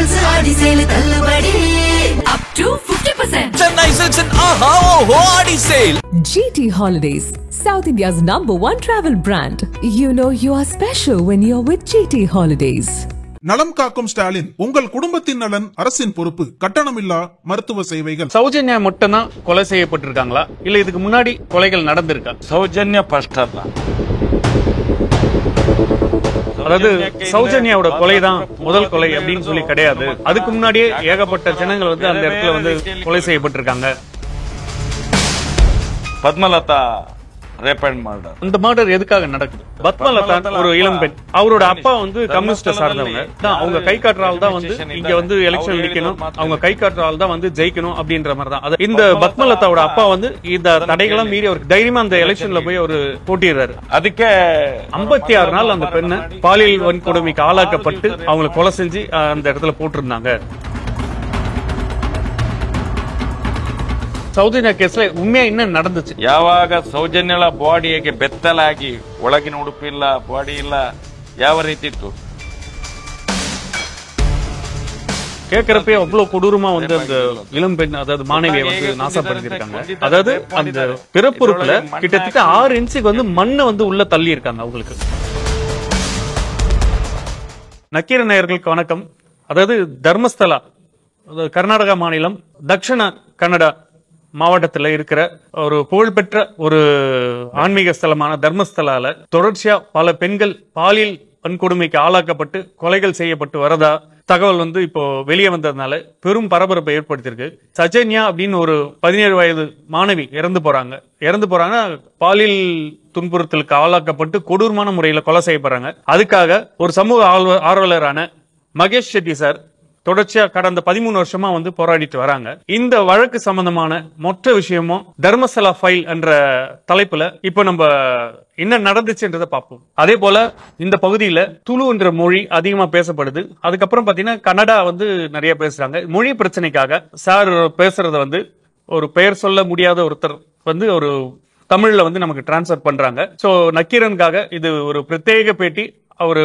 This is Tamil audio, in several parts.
Silks Aadi Sale Tallubadi up to 50%. Chennai Silks and Aha Oho Aadi Sale. GT Holidays, South India's #1 travel brand. You know you are special when you're with GT Holidays. நலம் காக்கும் ஸ்டாலின், உங்கள் குடும்பத்தின் நலன் அரசின் பொறுப்பு. கட்டணமில்லா மருத்துவ சேவைகள். சௌஜன்யா மட்டும் தான் கொலை செய்யப்பட்டிருக்காங்களா இல்ல இதுக்கு முன்னாடி கொலைகள் நடந்திருக்கா? சௌஜன்யா ஃபர்ஸ்ட் தான். அதாவது சௌஜன்யாவோட கொலை தான் முதல் கொலை அப்படின்னு சொல்லி கிடையாது. அதுக்கு முன்னாடியே ஏகப்பட்ட ஜனங்கள் வந்து அந்த இடத்துல வந்து கொலை செய்யப்பட்டிருக்காங்க. Padmalatha rape and murder. இந்த மர்டர் எதுக்காக நடக்குது? பத்மலதா ஒரு இளம் பெண், அவரோட அப்பா வந்து கம்யூனிஸ்ட சார்ந்தவங்க தான். அவங்க கை காட்டுறாள் தான் வந்து இங்க வந்து எலெக்ஷன் நிக்கணும், அவங்க கை காட்டுறாள் தான் வந்து ஜெயிக்கணும் அப்படின்ற மாதிரி தான். இந்த பத்மலதாவோட அப்பா வந்து இந்த தடைகளும் மீறி அவருக்கு தைரியமா அந்த எலெக்ஷன்ல போய் அவர் போட்டிடுறாரு. அதுக்கே 56 நாள் அந்த பெண்ணை பாலியல் வன்கொடுமைக்கு ஆளாக்கப்பட்டு அவங்களை கொலை செஞ்சு அந்த இடத்துல போட்டிருந்தாங்க. ಸೌಜನ್ಯ ಕೇಸ್ಲೆ ಉಮ್ಮೆ ಇನ್ನ ನಡೆದಿತ್ತು. ಯಾವಾಗ ಸೌಜನ್ಯಳ ಬಾಡಿಗೆ ಬೆತ್ತಲಾಗಿ ಒಳಗಿನ ಉಡುಪಿಲ್ಲ, ಬಾಡಿ ಇಲ್ಲ, ಯಾವ ರೀತಿ ಇತ್ತು கேட்கறப்பே அவ்வளவு கொடூரமா வந்து அந்த இளம் பெண், அதாவது மாணவியை வந்து நாசப்படுத்திருக்காங்க. அதாவது அந்த பிறப்புறுப்புல கிட்டத்தட்ட 6 இன்ச்சுக்கு வந்து மண்ணை வந்து உள்ள தள்ளி இருக்காங்க அவங்களுக்கு. நக்கீர நேயர்களுக்கு வணக்கம். அதாவது தர்மஸ்தலா, கர்நாடகா மாநிலம் தக்ஷண கன்னடா மாவட்டத்தில் இருக்கிற ஒரு புகழ்பெற்ற ஒரு ஆன்மீக ஸ்தலமான தர்மஸ்தலால தொடர்ச்சியா பல பெண்கள் பாலியல் வன்கொடுமைக்கு ஆளாக்கப்பட்டு கொலைகள் செய்யப்பட்டு வரதா தகவல் வந்து இப்போ வெளியே வந்ததுனால பெரும் பரபரப்பை ஏற்படுத்தியிருக்கு. சஜன்யா அப்படின்னு ஒரு 17 வயது மாணவி இறந்து போறாங்க. பாலியல் துன்புறுத்தலுக்கு ஆளாக்கப்பட்டு கொடூரமான முறையில கொலை செய்யப்படுறாங்க. அதுக்காக ஒரு சமூக ஆர்வலரான மகேஷ் ஷெட்டி சார் தொடர்ச்சியா கடந்த 13 வருஷமா வந்து போராடிட்டு வராங்க. இந்த வழக்கு சம்பந்தமான மொத்த விஷயமும் தர்மஸ்தலா ஃபைல் என்ற தலைப்புல இப்ப நம்ம என்ன நடந்துச்சுன்றதை பார்ப்போம். அதே போல இந்த பகுதியில துளு என்ற மொழி அதிகமா பேசப்படுது. அதுக்கப்புறம் பாத்தீங்கன்னா கன்னடா வந்து நிறைய பேசுறாங்க. மொழி பிரச்சனைக்காக சார் பேசுறத வந்து ஒரு பெயர் சொல்ல முடியாத ஒருத்தர் வந்து ஒரு தமிழ்ல வந்து நமக்கு டிரான்ஸ்ஃபர் பண்றாங்க. சோ நக்கீரனுக்காக இது ஒரு பிரத்யேக பேட்டி. அவர்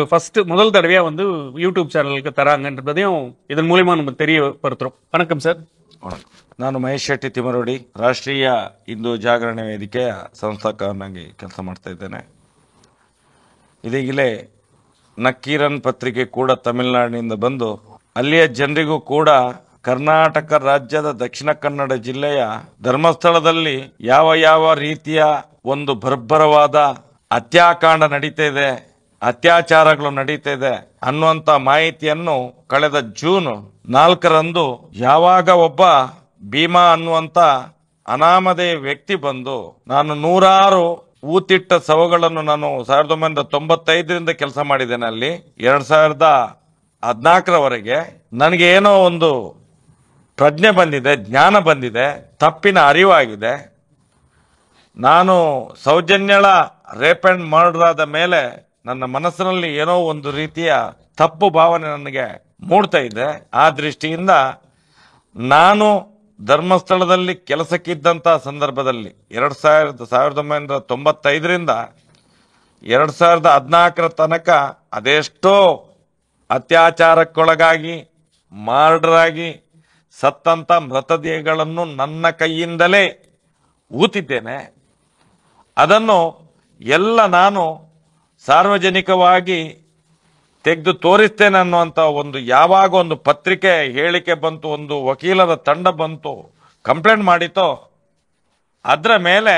முதல் தடவையா வந்து யூடியூப் சேனலுக்கு தராங்கன்றதையும் இதன் மூலமா நம்ம தெரியப்படுத்துறோம். வணக்கம் சார். ವಣಕಂ. ನಾನು ಮಹೇಶ್ ಶೆಟ್ಟಿ ತಿಮರೋಡಿ, ರಾಷ್ಟ್ರೀಯ ಹಿಂದೂ ಜಾಗರಣೆ ವೇದಿಕೆಯ ಸಂಸ್ಥಾಪಕನಾಗಿ ಕೆಲಸ ಮಾಡ್ತಾ ಇದ್ದೇನೆ. ಇದೀಗಲೇ ನಕ್ಕೀರನ್ ಪತ್ರಿಕೆ ಕೂಡ ತಮಿಳುನಾಡಿನಿಂದ ಬಂದು ಅಲ್ಲಿಯ ಜನರಿಗೂ ಕೂಡ ಕರ್ನಾಟಕ ರಾಜ್ಯದ ದಕ್ಷಿಣ ಕನ್ನಡ ಜಿಲ್ಲೆಯ ಧರ್ಮಸ್ಥಳದಲ್ಲಿ ಯಾವ ಯಾವ ರೀತಿಯ ಒಂದು ಬರ್ಬರವಾದ ಹತ್ಯಾಕಾಂಡ ನಡೀತಾ ಇದೆ, ಅತ್ಯಾಚಾರಗಳು ನಡೀತಾ ಇದೆ ಅನ್ನುವಂತ ಮಾಹಿತಿಯನ್ನು ಕಳೆದ ಜೂನ್ 4ರಂದು ಯಾವಾಗ ಒಬ್ಬ ಭೀಮಾ ಅನ್ನುವಂತ ಅನಾಮಧೇಯ ವ್ಯಕ್ತಿ ಬಂದು, ನಾನು 100 ಊತಿಟ್ಟ ಶವಗಳನ್ನು ನಾನು 1995ರಿಂದ ಕೆಲಸ ಮಾಡಿದ್ದೇನೆ. ಅಲ್ಲಿ 2014ರವರೆಗೆ ನನಗೆ ಏನೋ ಒಂದು ಪ್ರಜ್ಞೆ ಬಂದಿದೆ, ಜ್ಞಾನ ಬಂದಿದೆ, ತಪ್ಪಿನ ಅರಿವಾಗಿದೆ. ನಾನು ಸೌಜನ್ಯಳ ರೇಪ್ ಅಂಡ್ ಮರ್ಡರ್ ಆದ ಮೇಲೆ ನನ್ನ ಮನಸ್ಸಿನಲ್ಲಿ ಏನೋ ಒಂದು ರೀತಿಯ ತಪ್ಪು ಭಾವನೆ ನನಗೆ ಮೂಡ್ತಾ ಇದೆ. ಆ ದೃಷ್ಟಿಯಿಂದ ನಾನು ಧರ್ಮಸ್ಥಳದಲ್ಲಿ ಕೆಲಸಕ್ಕಿದ್ದಂಥ ಸಂದರ್ಭದಲ್ಲಿ 1995ರಿಂದ 2014ರ ತನಕ ಅದೆಷ್ಟೋ ಅತ್ಯಾಚಾರಕ್ಕೊಳಗಾಗಿ ಮರ್ಡರ್ ಆಗಿ ಸತ್ತಂತ ಮೃತದೇಹಗಳನ್ನು ನನ್ನ ಕೈಯಿಂದಲೇ ಊತಿದ್ದೇನೆ. ಅದನ್ನು ಎಲ್ಲ ನಾನು ಸಾರ್ವಜನಿಕವಾಗಿ ತೆಗೆದು ತೋರಿಸ್ತೇನೆ ಅನ್ನುವಂತ ಒಂದು ಯಾವಾಗ ಒಂದು ಪತ್ರಿಕೆ ಹೇಳಿಕೆ ಬಂತು, ಒಂದು ವಕೀಲರ ತಂಡ ಬಂತು, ಕಂಪ್ಲೇಂಟ್ ಮಾಡಿತೋ, ಅದರ ಮೇಲೆ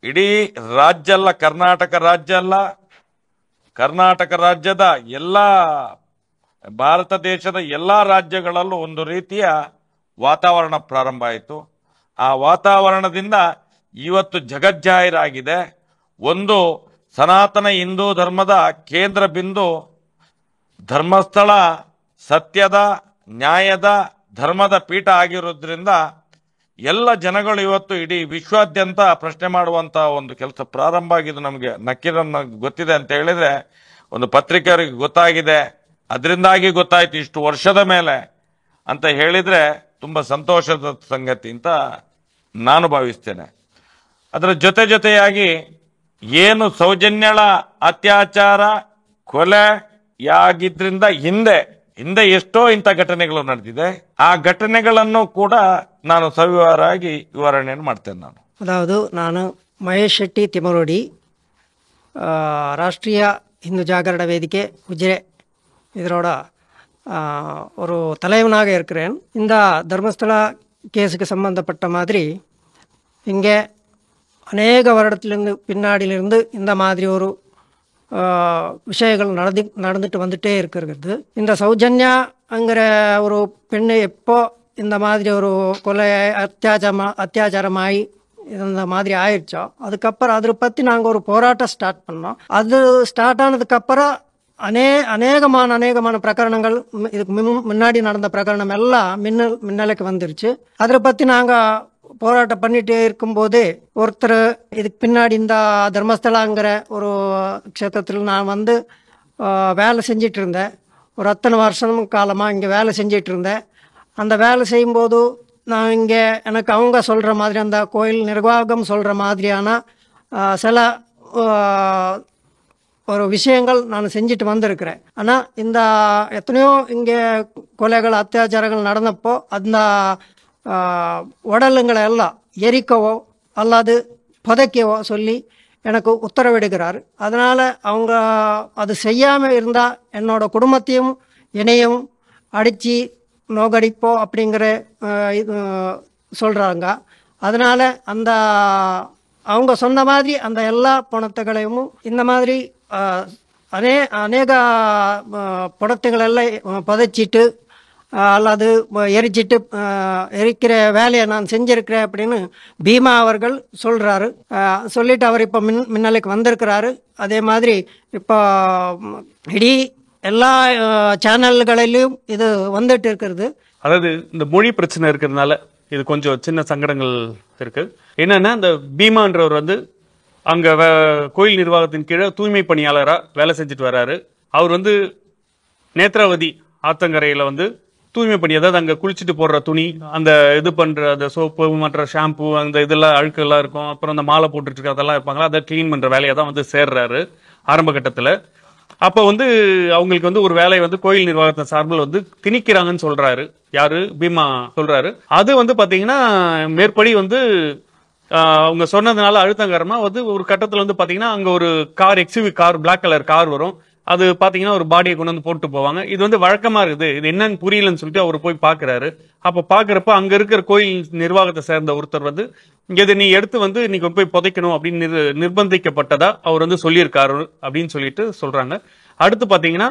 ಇಡೀ ರಾಜ್ಯ ಅಲ್ಲ, ಕರ್ನಾಟಕ ರಾಜ್ಯ ಅಲ್ಲ, ಕರ್ನಾಟಕ ರಾಜ್ಯದ ಎಲ್ಲ ಭಾರತ ದೇಶದ ಎಲ್ಲಾ ರಾಜ್ಯಗಳಲ್ಲೂ ಒಂದು ರೀತಿಯ ವಾತಾವರಣ ಪ್ರಾರಂಭ ಆಯಿತು. ಆ ವಾತಾವರಣದಿಂದ ಇವತ್ತು ಜಗಜ್ಜಾಹೀರಾಗಿದೆ. ಒಂದು ಸನಾತನ ಹಿಂದೂ ಧರ್ಮದ ಕೇಂದ್ರ ಬಿಂದು ಧರ್ಮಸ್ಥಳ ಸತ್ಯದ, ನ್ಯಾಯದ, ಧರ್ಮದ ಪೀಠ ಆಗಿರೋದ್ರಿಂದ ಎಲ್ಲ ಜನಗಳು ಇವತ್ತು ಇಡೀ ವಿಶ್ವಾದ್ಯಂತ ಪ್ರಶ್ನೆ ಮಾಡುವಂತ ಒಂದು ಕೆಲಸ ಪ್ರಾರಂಭ ಆಗಿದೆ. ನಮಗೆ ನಕ್ಕೀರನ್ನ ಗೊತ್ತಿದೆ ಅಂತ ಹೇಳಿದ್ರೆ, ಒಂದು ಪತ್ರಿಕೆಯವರಿಗೆ ಗೊತ್ತಾಗಿದೆ, ಅದರಿಂದಾಗಿ ಗೊತ್ತಾಯ್ತು ಇಷ್ಟು ವರ್ಷದ ಮೇಲೆ ಅಂತ ಹೇಳಿದ್ರೆ ತುಂಬಾ ಸಂತೋಷದ ಸಂಗತಿ ಅಂತ ನಾನು ಭಾವಿಸ್ತೇನೆ. ಅದರ ಜೊತೆಯಾಗಿ ಏನು ಸೌಜನ್ಯಳ ಅತ್ಯಾಚಾರ ಕೊಲೆಯಾಗಿದ್ರಿಂದ ಹಿಂದೆ ಹಿಂದೆ ಎಷ್ಟೋ ಇಂಥ ಘಟನೆಗಳು ನಡೆದಿದೆ. ಆ ಘಟನೆಗಳನ್ನು ಕೂಡ ನಾನು ಸವಿವರವಾಗಿ ವಿವರಣೆಯನ್ನು ಮಾಡ್ತೇನೆ. அதாவது நான் மகேஷ் ஷெட்டி திமரோடி, ராஷ்ட்ரிய இந்து ஜாகரண வேதிக்கை குஜ்ரே இதனோட ஒரு தலைவனாக இருக்கிறேன். இந்த தர்மஸ்தலா கேஸுக்கு சம்பந்தப்பட்ட மாதிரி இங்கே அநேக வருடத்திலிருந்து பின்னாடியிலிருந்து இந்த மாதிரி ஒரு விஷயங்கள் நடந்துட்டு வந்துட்டே இருக்கிறது. இந்த சௌஜன்யாங்கிற ஒரு பெண்ணு எப்போ இந்த மாதிரி ஒரு கொலை அத்தியாச்சாரமாகி இந்த மாதிரி ஆயிடுச்சோ அதுக்கப்புறம் அதை பற்றி நாங்கள் ஒரு போராட்டம் ஸ்டார்ட் பண்ணோம். அது ஸ்டார்ட் ஆனதுக்கப்புறம் அநேகமான பிரகரணங்கள், இதுக்கு முன்னாடி நடந்த பிரகரணம் எல்லாம் மின்னலுக்கு வந்துருச்சு. அதை பற்றி நாங்கள் போராட்டம் பண்ணிகிட்டே இருக்கும்போது ஒருத்தர் இதுக்கு பின்னாடி இந்த தர்மஸ்தலாங்கிற ஒரு க்ஷேத்திரத்தில் நான் வந்து வேலை செஞ்சிட்டு இருந்தேன். ஒரு அத்தனை வருஷம் காலமாக இங்கே வேலை செஞ்சிட்டு இருந்தேன். அந்த வேலை செய்யும்போது நான் இங்கே எனக்கு அவங்க சொல்கிற மாதிரி அந்த கோயில் நிர்வாகம் சொல்கிற மாதிரியான சில ஒரு விஷயங்கள் நான் செஞ்சுட்டு வந்திருக்கிறேன். ஆனால் இந்த எத்தனையோ இங்கே கொலைகள் அத்தியாச்சாரங்கள் நடந்தப்போ அந்த உடலுங்களை எல்லாம் எரிக்கவோ அல்லது புதைக்கவோ சொல்லி எனக்கு உத்தரவிடுகிறார். அதனால் அவங்க அது செய்யாமல் இருந்தால் என்னோட குடும்பத்தையும் என்னையும் அடித்து நோகடிப்போ அப்படிங்கிற சொல்கிறாங்க. அதனால் அந்த அவங்க சொன்ன மாதிரி அந்த எல்லா பணத்துகளையும் இந்த மாதிரி அநேக பணத்துகளெல்லாம் புதைச்சிட்டு அல்லது எரிக்கிற வேலையை நான் செஞ்சிருக்கிறேன் அப்படின்னு பீமா அவர்கள் சொல்கிறாரு. சொல்லிட்டு அவர் இப்போ மின்னலுக்கு வந்திருக்கிறாரு. அதே மாதிரி இப்போ இடி எல்லா சேனல்களிலும் இது வந்துட்டு இருக்கிறது. அதாவது இந்த மொழி பிரச்சனை இருக்கிறதுனால இது கொஞ்சம் சின்ன சங்கடங்கள் இருக்கு. என்னன்னா இந்த பீமான்றவர் வந்து அங்க கோயில் நிர்வாகத்தின் கீழே தூய்மை பணியாளரா வேலை செஞ்சுட்டு வர்றாரு. அவர் வந்து நேத்ராவதி ஆத்தங்கரையில வந்து தூய்மை பணி, அதாவது அங்க குளிச்சுட்டு போடுற துணி, அந்த இது பண்ற அந்த சோப்பு மற்ற ஷாம்பு அந்த இதெல்லாம் அழுக்கெல்லாம் இருக்கும், அப்புறம் அந்த மாலை போட்டுட்டு இருக்க அதெல்லாம் இருப்பாங்களா, அதை கிளீன் பண்ற வேலையை தான் வந்து சேர்றாரு ஆரம்ப கட்டத்துல. அப்ப வந்து அவங்களுக்கு வந்து ஒரு வேலையை வந்து கோயில் நிர்வாகத்தின் சார்பில் வந்து திணிக்கிறாங்கன்னு சொல்றாரு. யாரு? பீமா சொல்றாரு. அது வந்து பாத்தீங்கன்னா மேற்படி வந்து அவங்க சொன்னதுனால அழுத்தங்கரமா வந்து ஒரு கட்டத்துல வந்து பாத்தீங்கன்னா அங்க ஒரு car, XUV car, black colour car வரும். அது பாத்தீங்கன்னா ஒரு பாடியை கொண்டு வந்து போட்டு போவாங்க. இது வந்து வழக்கமா இருக்குது, இது என்னன்னு புரியலன்னு சொல்லிட்டு அவர் போய் பாக்குறாரு. அப்ப பாக்குறப்ப அங்க இருக்கிற கோயில் நிர்வாகத்தை சேர்ந்த ஒருத்தர் வந்து இதை நீ எடுத்து வந்து நீ கொண்டு போய் புதைக்கணும் அப்படின்னு நிர்பந்திக்கப்பட்டதா அவர் வந்து சொல்லியிருக்காரு அப்படின்னு சொல்லிட்டு சொல்றாங்க. அடுத்து பாத்தீங்கன்னா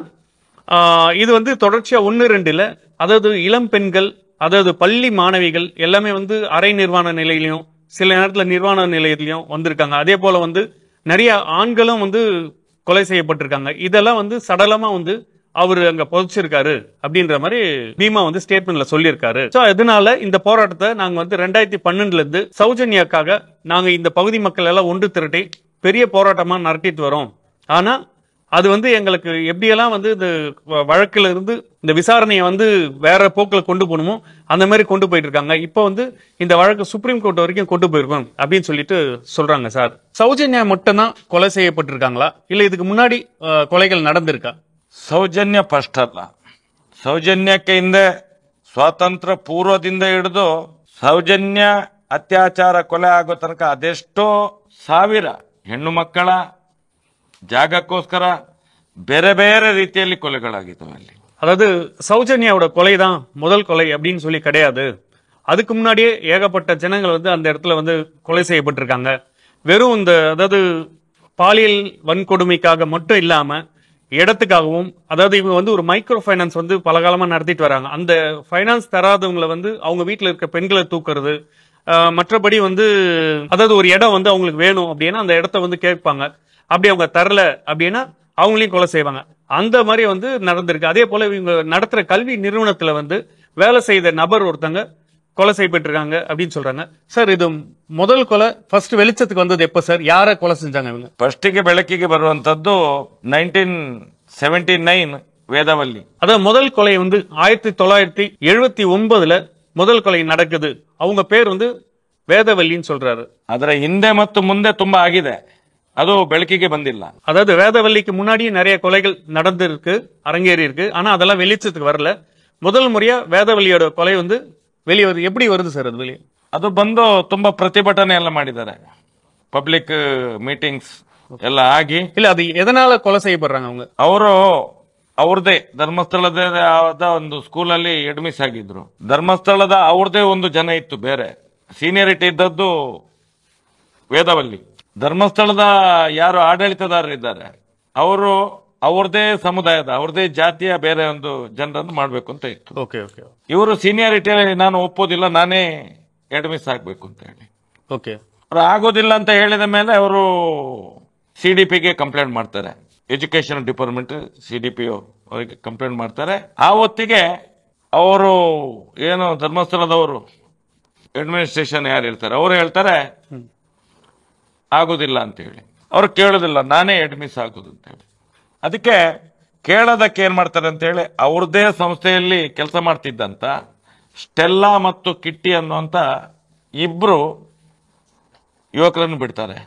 இது வந்து தொடர்ச்சியா 1-2 அதாவது இளம் பெண்கள், அதாவது பள்ளி மாணவிகள் எல்லாமே வந்து அரை நிர்வாண நிலையிலையும் சில நேரத்துல நிர்வாண நிலையத்திலையும் வந்திருக்காங்க. அதே போல வந்து நிறைய ஆண்களும் வந்து கொலை செய்யப்பட்டிருக்காங்க. இதெல்லாம் வந்து சடலமா வந்து அவரு அங்க புதைச்சிருக்காரு அப்படின்ற மாதிரி பீமா வந்து ஸ்டேட்மெண்ட்ல சொல்லியிருக்காரு. சோ அதனால இந்த போராட்டத்தை நாங்க வந்து 2012 இருந்து சௌஜன்யாக்காக நாங்க இந்த பகுதி மக்கள் எல்லாம் ஒன்று திரட்டி பெரிய போராட்டமா நடத்திட்டு வரோம். ஆனா அது வந்து எங்களுக்கு எப்படியெல்லாம் வந்து இந்த வழக்குல இருந்து இந்த விசாரணையை வந்து வேற போக்கில் கொண்டு போகணுமோ அந்த மாதிரி கொண்டு போயிட்டு இருக்காங்க. இப்போ வந்து இந்த வழக்கு சுப்ரீம் கோர்ட் வரைக்கும் கொண்டு போயிருக்கோம் அப்படின்னு சொல்லிட்டு சொல்றாங்க. சார், சௌஜன்யா மட்டும் தான் கொலை செய்யப்பட்டிருக்காங்களா இல்ல இதுக்கு முன்னாடி கொலைகள் நடந்திருக்கா? ಸೌಜನ್ಯ ಫಸ್ಟ್ ಅಲ್ಲ. ಸೌಜನ್ಯಕ್ಕೆ ಹಿಂದೆ ಸ್ವಾತಂತ್ರ್ಯ ಪೂರ್ವದಿಂದ ಹಿಡಿದು ಸೌಜನ್ಯ ಅತ್ಯಾಚಾರ ಕೊಲೆ ಆಗೋ ತನಕ ಅದೆಷ್ಟೋ ಸಾವಿರ ಹೆಣ್ಣು ಮಕ್ಕಳ ಜಾಗಕ್ಕೋಸ್ಕರ ಬೇರೆ ಬೇರೆ ರೀತಿಯಲ್ಲಿ ಕೊಲೆಗಳಾಗಿದ್ದವು ಅಲ್ಲಿ. அதாவது சௌஜன்யாவோட கொலை தான் முதல் கொலை அப்படின்னு சொல்லி கிடையாது. அதுக்கு முன்னாடியே ஏகப்பட்ட ஜனங்கள் வந்து அந்த இடத்துல வந்து கொலை செய்யப்பட்டிருக்காங்க. வெறும் இந்த அதாவது பாலியல் வன்கொடுமைக்காக மட்டும் இல்லாம இடத்துக்காகவும், அதாவது இவங்க வந்து ஒரு மைக்ரோ ஃபைனான்ஸ் வந்து பல காலமா நடத்திட்டு வராங்க. அந்த ஃபைனான்ஸ் தராதவங்களை வந்து அவங்க வீட்டுல இருக்க பெண்களை தூக்குறது, மற்றபடி வந்து அதாவது ஒரு இடம் வந்து அவங்களுக்கு வேணும் அப்படின்னா அந்த இடத்த வந்து கேட்பாங்க. அப்படி அவங்க தரல அப்படின்னா அவங்களையும் கொலை செய்வாங்க. அந்த மாதிரி வந்து நடந்திருக்கு. அதே போல இவங்க நடத்துற கல்வி நிறுவனத்துல வந்து வேலை செய்த நபர் ஒருத்தங்க கொலை செய்யப்பட்டிருக்காங்க அப்படின்னு சொல்றாங்க. சார், இது முதல் கொலை ஃபர்ஸ்ட் வெளிச்சத்துக்கு வந்தது எப்ப சார்? யார கொலை செஞ்சாங்க இவங்க? ಫಸ್ಟಿಗೆ ಬೆಳಕಿಗೆ ಬರುವಂತದ್ದು 1979 ವೇದವಲ್ಲಿ. அதாவது முதல் கொலை வந்து 1979 முதல் கொலை நடக்குது. அவங்க பேர் வந்து வேதவல்லின்னு சொல்றாரு. ಅದರ ಹಿಂದೆ ಮತ್ತು ಮುಂದೆ ತುಂಬಾ ಆಗಿದೆ. ಅದು ಬೆಳಕಿಗೆ ಬಂದಿಲ್ಲ. அதாவது வேதவல்லிக்கு முன்னாடியே நிறைய கொலைகள் நடந்திருக்கு, அரங்கேறி இருக்கு. ஆனா அதெல்லாம் வெளிச்சத்துக்கு வரல. முதல் முறையா வேதவல்லியோட கொலை வந்து வெளியே வருது. எப்படி வருது சார் அது வெளியே? ಅದು ಬಂದು ತುಂಬಾ ಪ್ರತಿಭಟನೆ ಎಲ್ಲ ಮಾಡಿದ್ದಾರೆ, ಪಬ್ಲಿಕ್ ಮೀಟಿಂಗ್ಸ್ ಎಲ್ಲ ಆಗಿ. இல்ல அது எதனால கொலை செய்யப்படுறாங்க அவங்க? ಅವರು ಅವ್ರದೇ ಧರ್ಮಸ್ಥಳದ ಒಂದು ಸ್ಕೂಲಲ್ಲಿ ಅಡ್ಮಿಸ್ ಆಗಿದ್ರು. ಧರ್ಮಸ್ಥಳದ ಅವ್ರದೇ ಒಂದು ಜನ ಇತ್ತು, ಬೇರೆ ಸೀನಿಯರಿಟಿ ಇದ್ದದ್ದು ವೇದವಲ್ಲಿ. ಧರ್ಮಸ್ಥಳದ ಯಾರು ಆಡಳಿತದಾರರಿದ್ದಾರೆ ಅವರು ಅವ್ರದೇ ಸಮುದಾಯದ, ಅವ್ರದೇ ಜಾತಿಯ ಬೇರೆ ಒಂದು ಜನರನ್ನು ಮಾಡ್ಬೇಕು ಅಂತ ಇತ್ತು. Okay okay. ಇವರು ಸೀನಿಯಾರಿಟಿಯಲ್ಲಿ ನಾನು ಒಪ್ಪೋದಿಲ್ಲ, ನಾನೇ ಅಡ್ಮಿಸ್ ಆಗ್ಬೇಕು ಅಂತ ಹೇಳಿ. ಓಕೆ. ಅವ್ರು ಆಗೋದಿಲ್ಲ ಅಂತ ಹೇಳಿದ ಮೇಲೆ ಅವರು CDPಗೆ ಕಂಪ್ಲೇಂಟ್ ಮಾಡ್ತಾರೆ. ಎಜುಕೇಶನ್ ಡಿಪಾರ್ಟ್ಮೆಂಟ್ CDPO ಅವರಿಗೆ ಕಂಪ್ಲೇಂಟ್ ಮಾಡ್ತಾರೆ. ಆ ಹೊತ್ತಿಗೆ ಅವರು ಏನು ಧರ್ಮಸ್ಥಳದವರು ಅಡ್ಮಿನಿಸ್ಟ್ರೇಷನ್ ಯಾರು ಇರ್ತಾರೆ ಅವರು ಹೇಳ್ತಾರೆ ಆಗೋದಿಲ್ಲ ಅಂತ ಹೇಳಿ. ಅವ್ರು ಕೇಳೋದಿಲ್ಲ, ನಾನೇ ಅಡ್ಮಿಸ್ ಆಗೋದು ಅಂತ ಹೇಳಿ. ಅದಕ್ಕೆ ಕೇಳೋದಕ್ಕೆ ಏನ್ ಮಾಡ್ತಾರೆ ಅಂತ ಹೇಳಿ ಅವ್ರದೇ ಸಂಸ್ಥೆಯಲ್ಲಿ ಕೆಲಸ ಮಾಡ್ತಿದ್ದಂತ ಸ್ಟೆಲ್ಲಾ ಮತ್ತು ಕಿಟ್ಟಿ ಅನ್ನುವಂತ ಇಬ್ರು ಯುವಕರನ್ನು ಬಿಡ್ತಾರೆ,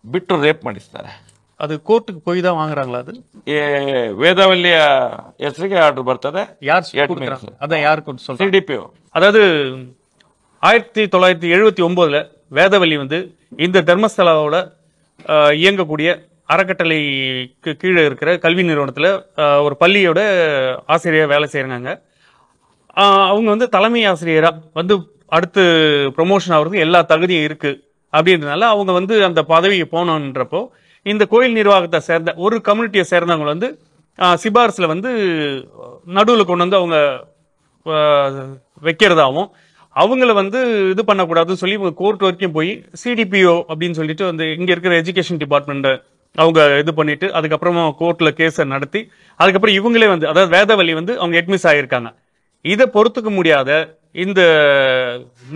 ಬಿಟ್ಟು ರೇಪ್ ಮಾಡಿಸ್ತಾರೆ. அது கோர்ட்டுக்கு போய் தான் வாங்குறாங்களா? அது ವೇದವಲ್ಲಿಯ ಹೆಸರಿಗೆ ಆರ್ಡರ್ ಬರ್ತದೆ. யார் கொடுக்குறாங்க? அதான் யாருக்கு சொல்றேன். CDPO. அதாவது 1979 வேதவல்லி வந்து இந்த தர்மஸ்தலாவோட இயங்கக்கூடிய அறக்கட்டளைக்கு கீழே இருக்கிற கல்வி நிறுவனத்துல ஒரு பள்ளியோட ஆசிரியர் வேலை செய்யறாங்க. அவங்க வந்து தலைமை ஆசிரியரா வந்து அடுத்து ப்ரொமோஷன் ஆகுறதுக்கு எல்லா தகுதியும் இருக்கு அப்படின்றதுனால அவங்க வந்து அந்த பதவிக்கு போனோன்றப்போ இந்த கோயில் நிர்வாகத்தை சேர்ந்த ஒரு கம்யூனிட்டியை சேர்ந்தவங்க வந்து சிபாரிசுல வந்து நடுவில் கொண்டு வந்து அவங்க வைக்கிறதாவும் அவங்கள வந்து இது பண்ணக்கூடாதுன்னு சொல்லி இவங்க கோர்ட் வரைக்கும் போய் CDPO அப்படின்னு சொல்லிட்டு வந்து இங்க இருக்கிற எஜுகேஷன் டிபார்ட்மெண்ட் அவங்க இது பண்ணிட்டு அதுக்கப்புறமா கோர்ட்ல கேஸை நடத்தி அதுக்கப்புறம் இவங்களே வந்து அதாவது வேதவல்லி வந்து அவங்க அட்மிஸ் ஆகியிருக்காங்க. இதை பொறுத்துக்க முடியாத இந்த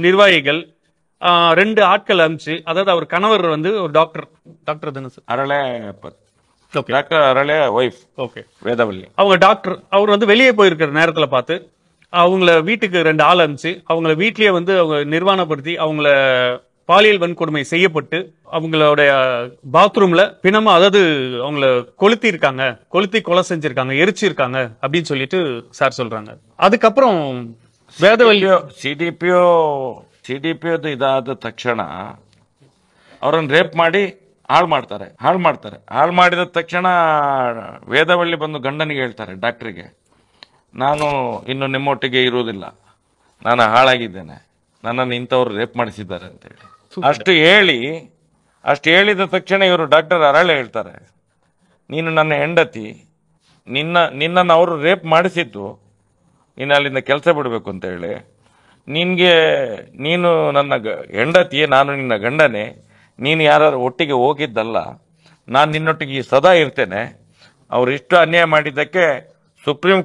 நிர்வாகிகள் 2 ஆட்கள் அனுப்பிச்சு, அதாவது அவர் கணவர் வந்து ஒரு டாக்டர் தானே சார்? அரளே டாக்டர் அரளே ஒய்ஃப். ஓகே. வேதவல்லி அவங்க டாக்டர், அவர் வந்து வெளியே போயிருக்கிற நேரத்துல பார்த்து அவங்கள வீட்டுக்கு 2 ஆள் அனுப்பிச்சு அவங்கள வீட்லயே வந்து அவங்க நிர்வாணப்படுத்தி அவங்கள பாலியல் வன்கொடுமை செய்யப்பட்டு அவங்களோட பாத்ரூம்ல பிணமா, அதாவது அவங்கள கொளுத்தி கொலை செஞ்சிருக்காங்க, எரிச்சிருக்காங்க அப்படின்னு சொல்லிட்டு சார் சொல்றாங்க. அதுக்கப்புறம் வேதவல்லி CDPO ಇದಾದ ತಕ್ಷಣ ಅವರನ್ನು ರೇಪ್ ಮಾಡಿ ಹಾಳು ಮಾಡಿದ ತಕ್ಷಣ ವೇದವಳ್ಳಿ ಬಂದು ಗಂಡನಿಗೆ ಹೇಳ್ತಾರೆ, ಡಾಕ್ಟರ್ಗೆ, ನಾನು ಇನ್ನು ನಿಮ್ಮೊಟ್ಟಿಗೆ ಇರುವುದಿಲ್ಲ, ನಾನು ಹಾಳಾಗಿದ್ದೇನೆ, ನನ್ನನ್ನು ಇಂಥವ್ರು ರೇಪ್ ಮಾಡಿಸಿದ್ದಾರೆ ಅಂತೇಳಿ. ಅಷ್ಟು ಹೇಳಿದ ತಕ್ಷಣ ಇವರು ಡಾಕ್ಟರ್ ಅರಳೆ ಹೇಳ್ತಾರೆ, ನೀನು ನನ್ನ ಹೆಂಡತಿ, ನಿನ್ನನ್ನು ಅವರು ರೇಪ್ ಮಾಡಿಸಿದ್ದು, ನೀನು ಅಲ್ಲಿಂದ ಕೆಲಸ ಬಿಡಬೇಕು ಅಂತ ಹೇಳಿ, ನೀನು ನನ್ನ ಹೆಂಡತಿಯೇ, ನಾನು ನಿನ್ನ ಗಂಡನೇ, ನೀನು ಯಾರು ಒಟ್ಟಿಗೆ ಹೋಗಿದ್ದಲ್ಲ, ನಾನು ನಿನ್ನೊಟ್ಟಿಗೆ ಸದಾ ಇರ್ತೇನೆ. ಅವ್ರು ಇಷ್ಟು ಅನ್ಯಾಯ ಮಾಡಿದ್ದಕ್ಕೆ ಸುಪ್ರೀಂ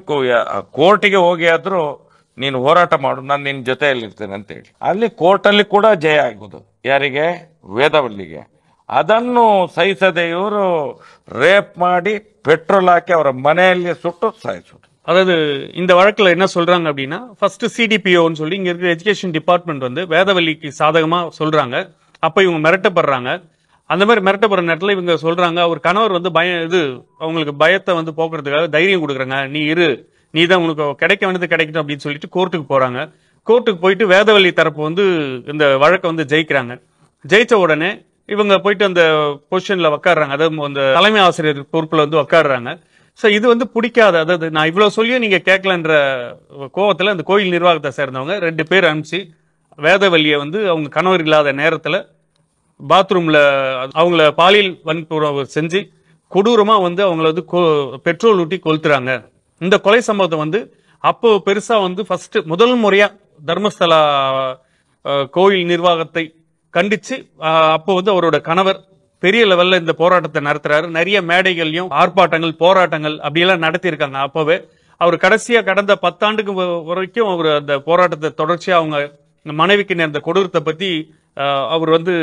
ಕೋರ್ಟಿಗೆ ಹೋಗಿ ಆದ್ರೂ ನೀನು ಹೋರಾಟ ಮಾಡು, ನಾನು ನಿನ್ನ ಜೊತೆಯಲ್ಲಿರ್ತೇನೆ ಅಂತೇಳಿ. ಅಲ್ಲಿ ಕೋರ್ಟಲ್ಲಿ ಕೂಡ ಜಯ ಆಗುದು ಯಾರಿಗೆ? ವೇದವಲ್ಲಿಗೆ. ಅದನ್ನು ಸಹಿಸದೆ ಇವರು ರೇಪ್ ಮಾಡಿ ಪೆಟ್ರೋಲ್ ಹಾಕಿ ಅವರ ಮನೆಯಲ್ಲಿ ಸುಟ್ಟು ಸಾಯಿಸೋದು. அதாவது இந்த வழக்குல என்ன சொல்றாங்க அப்படின்னா, ஃபர்ஸ்ட் CDPOன்னு சொல்லி இங்க இருக்கிற எஜுகேஷன் டிபார்ட்மெண்ட் வந்து வேதவல்லிக்கு சாதகமா சொல்றாங்க. அப்ப இவங்க மிரட்டப்படுறாங்க. அந்த மாதிரி மிரட்டப்படுற நேரத்துல இவங்க சொல்றாங்க, அவர் கணவர் வந்து அவங்களுக்கு பயத்தை வந்து போக்குறதுக்காக தைரியம் கொடுக்குறாங்க, நீ தான் உனக்கு கிடைக்க வேண்டியது கிடைக்கணும் அப்படின்னு சொல்லிட்டு கோர்ட்டுக்கு போறாங்க. கோர்ட்டுக்கு போயிட்டு வேதவல்லி தரப்பு வந்து இந்த வழக்கை வந்து ஜெயிக்கிறாங்க. ஜெயிச்ச உடனே இவங்க போயிட்டு அந்த பொசிஷன்ல உட்காடுறாங்க, அதாவது அந்த தலைமை ஆசிரியர் பொறுப்புல வந்து உட்காடுறாங்க. சோ இது வந்து பிடிக்காத, அதாவது நான் இவ்வளவு சொல்லியும் நீங்க கேட்கலன்ற கோவத்துல அந்த கோயில் நிர்வாகத்தை சேர்ந்தவங்க 2 பேர் அனுப்பிச்சு வேதவல்லியை வந்து அவங்க கணவர் இல்லாத நேரத்துல பாத்ரூம்ல அவங்கள பாலியல் வன்கொடுமை செஞ்சு கொடூரமா வந்து அவங்கள வந்து பெட்ரோல் ஊட்டி கொளுத்துறாங்க. இந்த கொலை சம்பவத்தை வந்து அப்போ பெருசா வந்து முதல் முறையா தர்மஸ்தலா கோயில் நிர்வாகத்தை கண்டிச்சு அப்போ வந்து அவரோட கணவர் பெரிய லெவல்ல இந்த போராட்டத்தை நடத்துறாரு. நிறைய மேடைகள்லயும் ஆர்ப்பாட்டங்கள், போராட்டங்கள் அப்படியெல்லாம் நடத்தி இருக்காங்க. அப்பவே அவர் கடைசியா கடந்த 10 ஆண்டுக்கு வரைக்கும் அவர் அந்த போராட்டத்தை தொடர்ச்சியா அவங்க மனைவிக்கு நேர்ந்த கொடூரத்தை பத்தி அவர் வந்து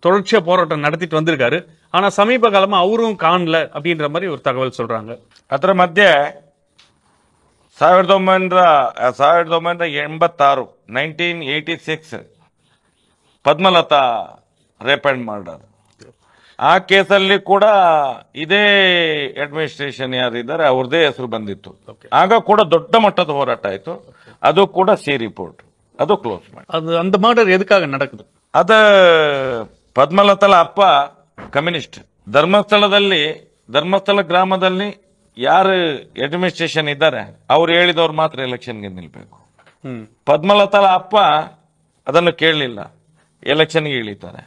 தொடர்ச்சியா போராட்டம் நடத்திட்டு வந்திருக்காரு. ஆனா சமீப காலமா அவரும் காணல அப்படின்ற மாதிரி ஒரு தகவல் சொல்றாங்க. ಅದರ ಮಧ್ಯೆ 1986 ಪದ್ಮಲತಾ ರೇಪ್ ಅಂಡ್ ಮರ್ಡರ್. ಆ ಕೇಸಲ್ಲಿ ಕೂಡ ಇದೇ ಅಡ್ಮಿನಿಸ್ಟ್ರೇಷನ್ ಯಾರಿದ್ದಾರೆ ಅವ್ರದೇ ಹೆಸರು ಬಂದಿತ್ತು. ಆಗ ಕೂಡ ದೊಡ್ಡ ಮಟ್ಟದ ಹೋರಾಟ ಆಯ್ತು. ಅದು ಕೂಡ ಸಿ ರಿಪೋರ್ಟ್, ಅದು ಕ್ಲೋಸ್ ಮಾಡಿ. அது அந்த மர்டர் எதுக்காக நடக்குது? ಅದ ಪದ್ಮಲತಲ ಅಪ್ಪ ಕಮ್ಯುನಿಸ್ಟ್. ಧರ್ಮಸ್ಥಳ ಗ್ರಾಮದಲ್ಲಿ ಯಾರು ಅಡ್ಮಿನಿಸ್ಟ್ರೇಷನ್ ಇದ್ದಾರೆ ಅವ್ರು ಹೇಳಿದವ್ರು ಮಾತ್ರ ಎಲೆಕ್ಷನ್ಗೆ ನಿಲ್ಬೇಕು. ಪದ್ಮಲತಲ ಅಪ್ಪ ಅದನ್ನು ಕೇಳಲಿಲ್ಲ, ಎಲೆಕ್ಷನ್ಗೆ ಇಳಿತಾರೆ.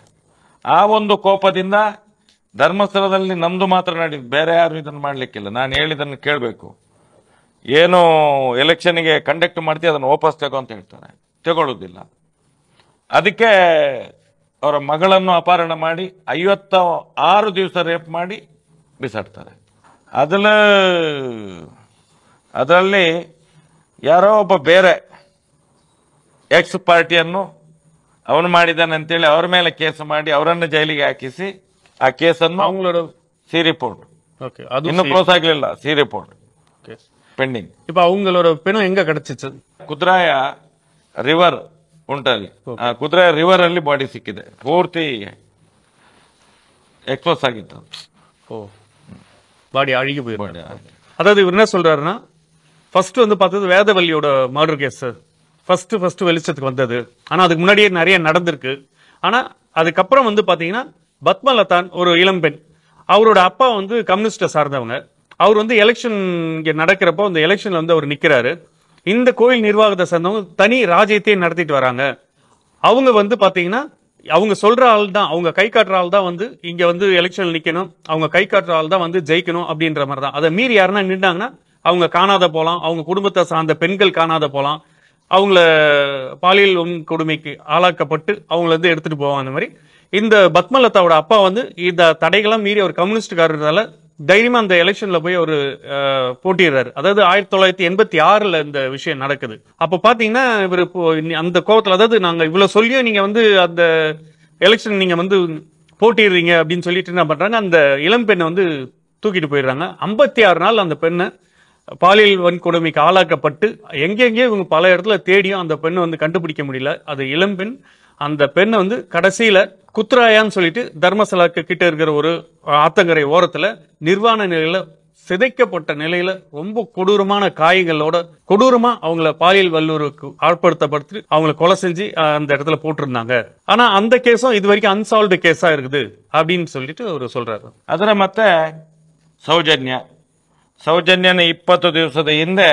ಆ ಒಂದು ಕೋಪದಿಂದ ಧರ್ಮಸ್ಥಳದಲ್ಲಿ ನಮ್ದು ಮಾತ್ರ ನಡೆಯುದು, ಬೇರೆ ಯಾರು ಇದನ್ನು ಮಾಡ್ಲಿಕ್ಕಿಲ್ಲ, ನಾನು ಹೇಳಿದನ್ನು ಕೇಳಬೇಕು, ಏನು ಎಲೆಕ್ಷನ್ಗೆ ಕಂಡಕ್ಟ್ ಮಾಡ್ತೀವಿ ಅದನ್ನು ವಾಪಸ್ ತಗೋ ಅಂತ ಹೇಳ್ತಾರೆ. ತಗೊಳ್ಳೋದಿಲ್ಲ. ಅದಕ್ಕೆ ಅವರ ಮಗಳನ್ನು ಅಪಹರಣ ಮಾಡಿ 56 ದಿವಸ ರೇಪ್ ಮಾಡಿ ಬಿಸಾಡ್ತಾರೆ. ಅದರಲ್ಲಿ ಯಾರೋ ಒಬ್ಬ ಬೇರೆ ಎಕ್ಸ್ ಪಾರ್ಟಿಯನ್ನು ಅವನು ಮಾಡಿದ್ದಾನೆ ಅಂತೇಳಿ ಅವ್ರ ಮೇಲೆ ಕೇಸ್ ಮಾಡಿ ಅವರನ್ನು ಜೈಲಿಗೆ ಹಾಕಿಸಿ ಆ ಕೇಸನ್ನು அவங்களோட ಸಿ ರಿಪೋರ್ಟ್ ஓகே அது ಇನ್ನೂ ಕ್ಲೋಸ್ ಆಗಲಿಲ್ಲ. C report pending. இப்போ அவங்களோட பெணம் எங்க கிடைச்சிச்சு? ಕುದ್ರಾಯ ರಿವರ್ ಉಂಟಲ್ಲಿ, ಕುದ್ರಾಯ ರಿವರ್ ಅಲ್ಲಿ ಬಾಡಿ ಸಿಕ್ಕಿದೆ, ಪೂರ್ತಿ ಎಕ್ಸ್ಪೋಸ್ ಆಗಿತ್ತು. ஓ, பாடி அழுகி போயிருக்கு. அதாவது இவர் என்ன சொல்றாருன்னா, ஃபர்ஸ்ட் வந்து பார்த்தது வேதவல்லியோட மர்டர் கேஸ் ஃபர்ஸ்ட் வெளிச்சத்துக்கு வந்தது. ஆனா அதுக்கு முன்னாடியே நிறைய நடந்திருக்கு. ஆனா அதுக்கப்புறம் வந்து பாத்தீங்கன்னா பத்மலதான் ஒரு இளம்பெண், அவரோட அப்பா வந்து கம்யூனிஸ்ட சார்ந்தவங்க. அவர் வந்து எலெக்ஷன் இங்க நடக்கிறப்போ அந்த எலெக்ஷன்ல வந்து அவர் நிக்கிறாரு. இந்த கோயில் நிர்வாகத்தை சேர்ந்தவங்க தனி ராஜ்யத்தையே நடத்திட்டு வராங்க. அவங்க வந்து பாத்தீங்கன்னா அவங்க சொல்ற ஆள் தான், அவங்க கை காட்டுற ஆள் தான் வந்து இங்க வந்து எலெக்ஷன் நிக்கணும், அவங்க கை காட்டுற ஆள் தான் வந்து ஜெயிக்கணும் அப்படின்ற மாதிரி தான். அதை மீறி யாருன்னா நின்றாங்கன்னா அவங்க காணாத போலாம், அவங்க குடும்பத்தை சார்ந்த பெண்கள் காணாத போலாம், அவங்கள பாலியல் கொடுமைக்கு ஆளாக்கப்பட்டு அவங்கள வந்து எடுத்துட்டு போவாங்க. அந்த மாதிரி இந்த பத்மலதாவோட அப்பா வந்து இந்த தடைகளாம் மீறி ஒரு கம்யூனிஸ்ட்காரனால தைரியமா அந்த எலெக்ஷன்ல போய் ஒரு போட்டிடுறாரு. அதாவது 1986 இந்த விஷயம் நடக்குது. அப்ப பாத்தீங்கன்னா இவர் அந்த கோவத்துல, அதாவது நாங்க இவ்வளவு சொல்லியும் நீங்க வந்து அந்த எலெக்ஷன் நீங்க வந்து போட்டிடுறீங்க அப்படின்னு சொல்லிட்டு என்ன பண்றாங்க, அந்த இளம் பெண்ணை வந்து தூக்கிட்டு போயிடுறாங்க. 56 நாள் அந்த பெண்ணை பாலியல் வன்கொடுமைக்கு ஆளாக்கப்பட்டு எங்கெங்கே இவங்க பல இடத்துல தேடியும் அந்த பெண்ணை வந்து கண்டுபிடிக்க முடியல. அது இளம்பெண். அந்த பெண்ணை வந்து கடைசியில குத்ராயான்னு சொல்லிட்டு தர்மசலாக்கு கிட்ட இருக்கிற ஒரு ஆத்தங்கரை ஓரத்துல நிர்வாண நிலையில, சிதைக்கப்பட்ட நிலையில, ரொம்ப கொடூரமான காயங்களோட கொடூரமா அவங்கள பாலியல் வல்லுறவுக்கு ஆட்படுத்தப்படுத்தி அவங்கள கொலை செஞ்சு அந்த இடத்துல போட்டிருந்தாங்க. ஆனா அந்த கேஸும் இது வரைக்கும் அன்சால்வ்டு கேஸா இருக்குது அப்படின்னு சொல்லிட்டு அவர் சொல்றாரு. ಅದರ ಮತ್ತೆ ಸೌಜನ್ಯನ 20 ದಿವಸದ ಹಿಂದೆ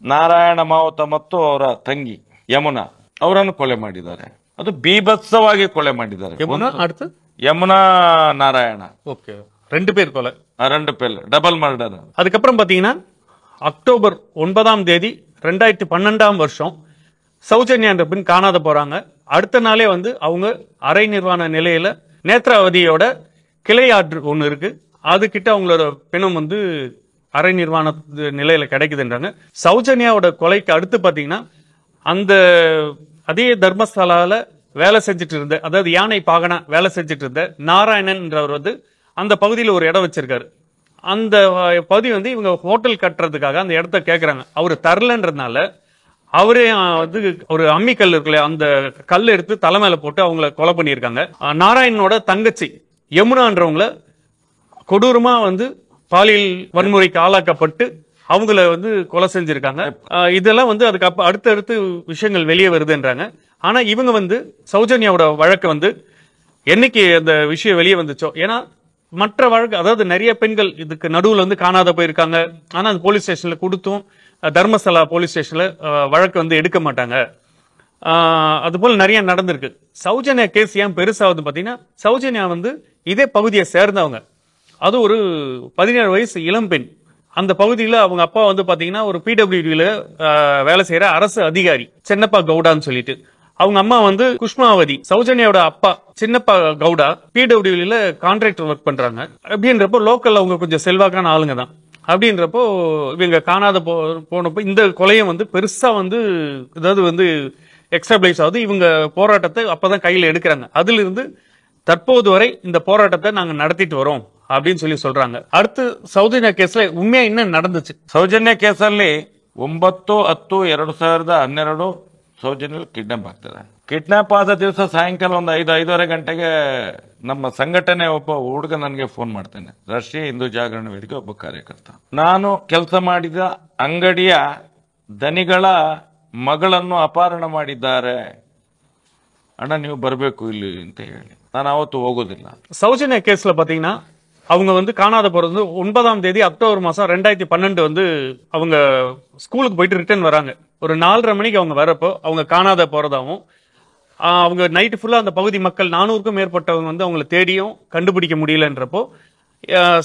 ನಾರಾಯಣ ಮಾವುತ ಮತ್ತು ಅವರ ತಂಗಿ ಯಮುನಾ ಅವರನ್ನು ಕೊಲೆ ಮಾಡಿದ್ದಾರೆ. ಅದು ಬೀಭತ್ಸವಾಗಿ ಕೊಲೆ ಮಾಡಿದ್ದಾರೆ. ಯಮುನಾ ನಾರಾಯಣ, ஓகே, 2 பேர் கொலை, 2 பேர் டபுள் மர்டர். அதுக்கப்புறம் பாத்தீங்கன்னா அக்டோபர் 9 2012 சௌஜன்யா என்ற பெண் காணாத போறாங்க. அடுத்த நாளே வந்து அவங்க அரை நிர்வாண நிலையில நேத்ராவதியோட கிளை ஆற்று ஒண்ணு இருக்கு, அது கிட்ட அவங்களோட பிணம் வந்து அரை நிர்வாண நிலையில கிடைக்குதுன்றாங்க. சௌஜன்யாவோட கொலைக்கு அடுத்து பாத்தீங்கன்னா அந்த அதே தர்மஸ்தலால வேலை செஞ்சுட்டு இருந்த, அதாவது யானை பாகனா வேலை செஞ்சுட்டு இருந்த நாராயணன் என்றவர் வந்து அந்த பகுதியில் ஒரு இடம் வச்சிருக்காரு. அந்த பகுதி வந்து இவங்க ஹோட்டல் கட்டுறதுக்காக அந்த இடத்த கேட்கறாங்க. அவரு தரலன்றதுனால அவரே வந்து ஒரு அம்மி கல் இருக்குல்ல, அந்த கல் எடுத்து தலைமையில போட்டு அவங்கள கொலை பண்ணியிருக்காங்க. நாராயணனோட தங்கச்சி யமுனான்றவங்கள கொடூரமா வந்து பாலியல் வன்முறைக்கு ஆளாக்கப்பட்டு அவங்கள வந்து கொலை செஞ்சிருக்காங்க. இதெல்லாம் வந்து அதுக்கு அடுத்தடுத்து விஷயங்கள் வெளியே வருதுன்றாங்க. ஆனா இவங்க வந்து சௌஜன்யாவோட வழக்கு வந்து என்னைக்கு அந்த விஷயம் வெளியே வந்துச்சோ, ஏன்னா மற்ற வழக்கு, அதாவது நிறைய பெண்கள் இதுக்கு நடுவுல வந்து காணாத போயிருக்காங்க. ஆனா அந்த போலீஸ் ஸ்டேஷன்ல கொடுத்தும் தர்மஸ்தலா போலீஸ் ஸ்டேஷன்ல வழக்கு வந்து எடுக்க மாட்டாங்க. அது போல நிறைய நடந்திருக்கு. சௌஜன்யா கேஸ் ஏன் பெருசாவது பாத்தீங்கன்னா, சௌஜன்யா வந்து இதே பகுதியை சேர்ந்தவங்க. அது ஒரு 17 வயசு இளம்பெண். அந்த பகுதியில் அவங்க அப்பா வந்து பாத்தீங்கன்னா ஒரு பிடபிள்யூடியில வேலை செய்யற அரசு அதிகாரி, சின்னப்பா கவுடான்னு சொல்லிட்டு. அவங்க அம்மா வந்து குஷ்மாவதி, சௌஜன்யாவோட அப்பா சின்னப்பா கவுடா பிடபிள்யூல கான்ட்ராக்டர் ஒர்க் பண்றாங்க. அப்படின்றப்போ லோக்கல் அவங்க கொஞ்சம் செல்வாக்கான ஆளுங்க தான். அப்படின்றப்போ இவங்க காணாத போனப்போ இந்த கொலையும் வந்து பெருசா வந்து ஏதாவது வந்து எக்ஸ்டாப்ளிஷ் ஆகுது. இவங்க போராட்டத்தை அப்பதான் கையில எடுக்கிறாங்க. அதுல இருந்து தற்போது வரை இந்த போராட்டத்தை நாங்க நடத்திட்டு வரோம் அப்படின்னு சொல்லி சொல்றாங்க. அடுத்து சௌஜன்யா கேஸ்ல உண்மையா என்ன நடந்துச்சு? ಸೌಜನ್ಯ ಕೇಸಲ್ಲಿ 9/10/2012 ಸೌಜನ್ಯ ಕಿಡ್ನಾಪ್ ಆಗ್ತಾರೆ. ಕಿಡ್ನಾಪ್ ಆದ ದಿವಸ ಸಾಯಂಕಾಲ ಒಂದು 5-5:30 ಗಂಟೆಗೆ ನಮ್ಮ ಸಂಘಟನೆ ಒಬ್ಬ ಹುಡುಗ ನನಗೆ ಫೋನ್ ಮಾಡ್ತಾನೆ, ರಾಷ್ಟ್ರೀಯ ಹಿಂದೂ ಜಾಗರಣ ವೇದಿಕೆ ಒಬ್ಬ ಕಾರ್ಯಕರ್ತ. ನಾನು ಕೆಲಸ ಮಾಡಿದ ಅಂಗಡಿಯ ದನಿಗಳ ಮಗಳನ್ನು ಅಪಹರಣ ಮಾಡಿದ್ದಾರೆ, ಅಣ್ಣ ನೀವು ಬರಬೇಕು ಇಲ್ಲಿ ಅಂತ ಹೇಳಿ. ನಾನು ಅವತ್ತು ಹೋಗೋದಿಲ್ಲ. சௌஜன்யா கேஸ்ல பாத்தீங்கன்னா அவங்க வந்து காணாத போறது 9ஆம் தேதி அக்டோபர் மாசம் 2012 வந்து அவங்க ஸ்கூலுக்கு போயிட்டு ரிட்டர்ன் வராங்க. ஒரு 4:30 மணிக்கு அவங்க வரப்போ அவங்க காணாத போறதாவும், அவங்க நைட்டு ஃபுல்லா அந்த பகுதி மக்கள் 400க்கும் மேற்பட்டவங்க வந்து அவங்களை தேடியும் கண்டுபிடிக்க முடியலன்றப்போ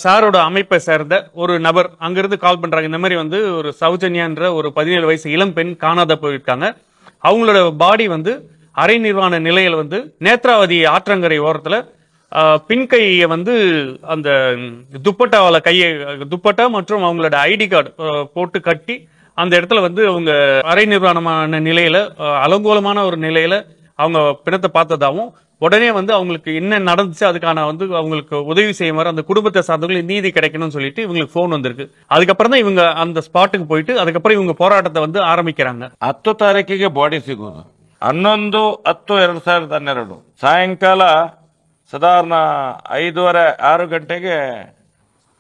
சாரோட அமைப்பை சேர்ந்த ஒரு நபர் அங்கிருந்து கால் பண்றாங்க. இந்த மாதிரி வந்து ஒரு சௌஜன்யான்ற ஒரு 17 வயசு இளம் பெண் காணாத போயிருக்காங்க. அவங்களோட பாடி வந்து அரை நிர்வாண நிலையில வந்து நேத்ராவதி ஆற்றங்கரை ஓரத்துல பின்கையை வந்து அந்த துப்பட்டாவால கையை துப்பட்டா மற்றும் அவங்களோட ஐடி கார்டு போட்டு கட்டி அந்த இடத்துல வந்து அவங்க அரை நிர்வாணமான நிலையில அலங்கோலமான ஒரு நிலையில அவங்க பிணத்தை பார்த்ததாகவும், உடனே வந்து அவங்களுக்கு என்ன நடந்துச்சு அதுக்கான வந்து அவங்களுக்கு உதவி செய்யுமாறு அந்த குடும்பத்தை சார்ந்தவங்களுக்கு நீதி கிடைக்கணும்னு சொல்லிட்டு இவங்களுக்கு போன் வந்திருக்கு. அதுக்கப்புறம் தான் இவங்க அந்த ஸ்பாட்டுக்கு போயிட்டு அதுக்கப்புறம் இவங்க போராட்டத்தை வந்து ஆரம்பிக்கிறாங்க. 10 ತಾರೀಕಿಗೆ ಬಾಡಿ ಸಿಗೋದು 11/10/2012 ಸಾಯಂಕಾಲ ಸಾಧಾರಣ 5:30-6 ಗಂಟೆಗೆ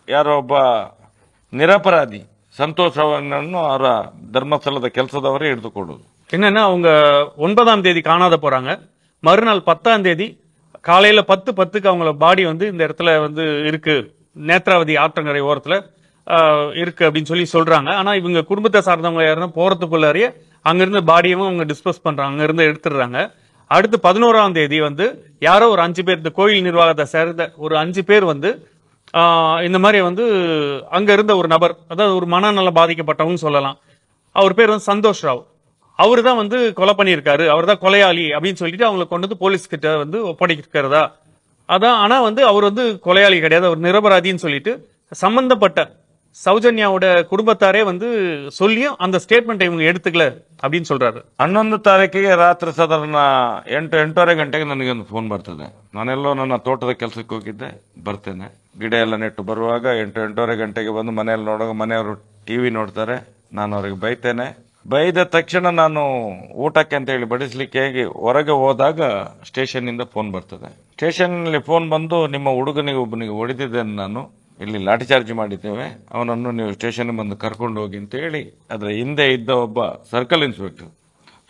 ಯಾರೋ ಒಬ್ಬ ನಿರಪರಾಧಿ ಸಂತೋಷ್ ಅವರನ್ನು ಅವರ ಧರ್ಮಸ್ಥಳದ ಕೆಲಸದವರೇ ಹಿಡಿದುಕೊಳ್ಳುವುದು. என்னன்னா அவங்க 9ஆம் தேதி காணாத போறாங்க. மறுநாள் 10ஆம் தேதி காலையில 10:10க்கு அவங்கள பாடி வந்து இந்த இடத்துல வந்து இருக்கு, நேத்ராவதி ஆற்றங்கரை ஓரத்துல இருக்கு அப்படின்னு சொல்லி சொல்றாங்க. ஆனா இவங்க குடும்பத்தை சார்ந்தவங்க யாருன்னா போறதுக்குள்ளாரியே அங்கிருந்து பாடியும் அவங்க டிஸ்போஸ் பண்றாங்க, அங்க இருந்து எடுத்துடுறாங்க. அடுத்து 11ஆம் தேதி வந்து யாரோ ஒரு 5 பேர், இந்த கோயில் நிர்வாகத்தை சேர்ந்த ஒரு 5 பேர் வந்து இந்த மாதிரி வந்து அங்க இருந்த ஒரு நபர், அதாவது ஒரு மனநல பாதிக்கப்பட்டவங்க சொல்லலாம், அவர் பேர் வந்து சந்தோஷ் ராவ், அவரு தான் வந்து கொலை பண்ணியிருக்காரு, அவர் தான் கொலையாளி அப்படின்னு சொல்லிட்டு அவங்களை கொண்டு வந்து போலீஸ் கிட்ட வந்து ஒப்படைக்கிறதா அதான். ஆனா வந்து அவர் வந்து கொலையாளி கிடையாது, அவர் நிரபராதின்னு சொல்லிட்டு சம்பந்தப்பட்ட சௌஜன்யாவோட குடும்பத்தாரே வந்து சொல்லியும் அந்த ஸ்டேட்மெண்ட் இவங்க எடுத்துக்கல அப்படின்னு சொல்றாரு. 11 ತಾರೀಕಿಗೆ ರಾತ್ರಿ ಸಾಧಾರಣ 8-8:30 ಗಂಟೆಗೆ ನನಗೆ ಒಂದು ಫೋನ್ ಬರ್ತದೆ. ನಾನೆಲ್ಲೋ ನನ್ನ ತೋಟದ ಕೆಲಸಕ್ಕೆ ಹೋಗಿದ್ದೆ, ಬರ್ತೇನೆ, ಗಿಡ ಎಲ್ಲ ನೆಟ್ಟು ಬರುವಾಗ 8-8:30 ಗಂಟೆಗೆ ಬಂದು ಮನೆಯಲ್ಲಿ ನೋಡುವಾಗ ಮನೆಯವರು ಟಿವಿ ನೋಡ್ತಾರೆ. ನಾನು ಅವ್ರಿಗೆ ಬೈತೇನೆ. ಬೈದ ತಕ್ಷಣ ನಾನು ಊಟಕ್ಕೆ ಅಂತ ಹೇಳಿ ಬಡಿಸ್ಲಿಕ್ಕೆ ಹೊರಗೆ ಹೋದಾಗ ಸ್ಟೇಷನ್ ಇಂದ ಫೋನ್ ಬರ್ತದೆ. ಸ್ಟೇಷನ್ ನಲ್ಲಿ ಫೋನ್ ಬಂದು, ನಿಮ್ಮ ಹುಡುಗನಿಗೆ ಒಬ್ಬನಿಗೆ ಹೊಡೆದಿದ್ದೇನೆ, ನಾನು ಇಲ್ಲಿ ಲಾಠಿ ಚಾರ್ಜ್ ಮಾಡಿದ್ದೇವೆ, ಅವನನ್ನು ನೀವು ಸ್ಟೇಷನ್ ಬಂದು ಕರ್ಕೊಂಡು ಹೋಗಿ ಅಂತ ಹೇಳಿ ಅದರ ಹಿಂದೆ ಇದ್ದ ಒಬ್ಬ ಸರ್ಕಲ್ ಇನ್ಸ್ಪೆಕ್ಟರ್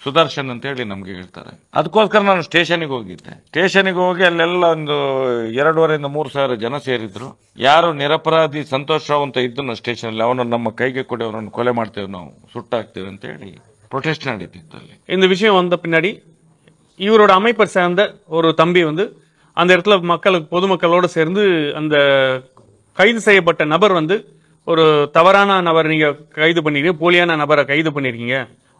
ಸುದರ್ಶನ್ ಅಂತ ಹೇಳಿ ನಮ್ಗೆ ಹೇಳ್ತಾರೆ. ಅದಕ್ಕೋಸ್ಕರ ನಾನು ಸ್ಟೇಷನ್ಗೆ ಹೋಗಿದ್ದೆ. ಸ್ಟೇಷನ್ಗೆ ಹೋಗಿ ಅಲ್ಲೆಲ್ಲ ಒಂದು 2,500-3 ಸಾವಿರ ಜನ ಸೇರಿದ್ರು. ಯಾರು ನಿರಪರಾಧಿ ಸಂತೋಷ್ ರಾವ್ ಅಂತ ಇದ್ದನು ಸ್ಟೇಷನ್ ಅಲ್ಲಿ, ಅವನನ್ನು ನಮ್ಮ ಕೈಗೆ ಕೊಡಿ, ಅವನನ್ನು ಕೊಲೆ ಮಾಡ್ತೇವೆ, ನಾವು ಸುಟ್ಟಾಕ್ತೇವೆ ಅಂತ ಹೇಳಿ ಪ್ರೊಟೆಸ್ಟ್ ನಡೀತಿತ್ತು ಅಲ್ಲಿ. இந்த விஷயம் வந்த பின்னாடி இவரோட அமைப்பை சேர்ந்த ஒரு தம்பி வந்து அந்த இடத்துல மக்களுக்கு பொதுமக்களோட சேர்ந்து அந்த கைது செய்யப்பட்ட நபர் வந்து ஒரு தவறான நபர் நீங்க கைது பண்ணிருக்கீங்க, போலியான நபரை கைது பண்ணிருக்கீங்க,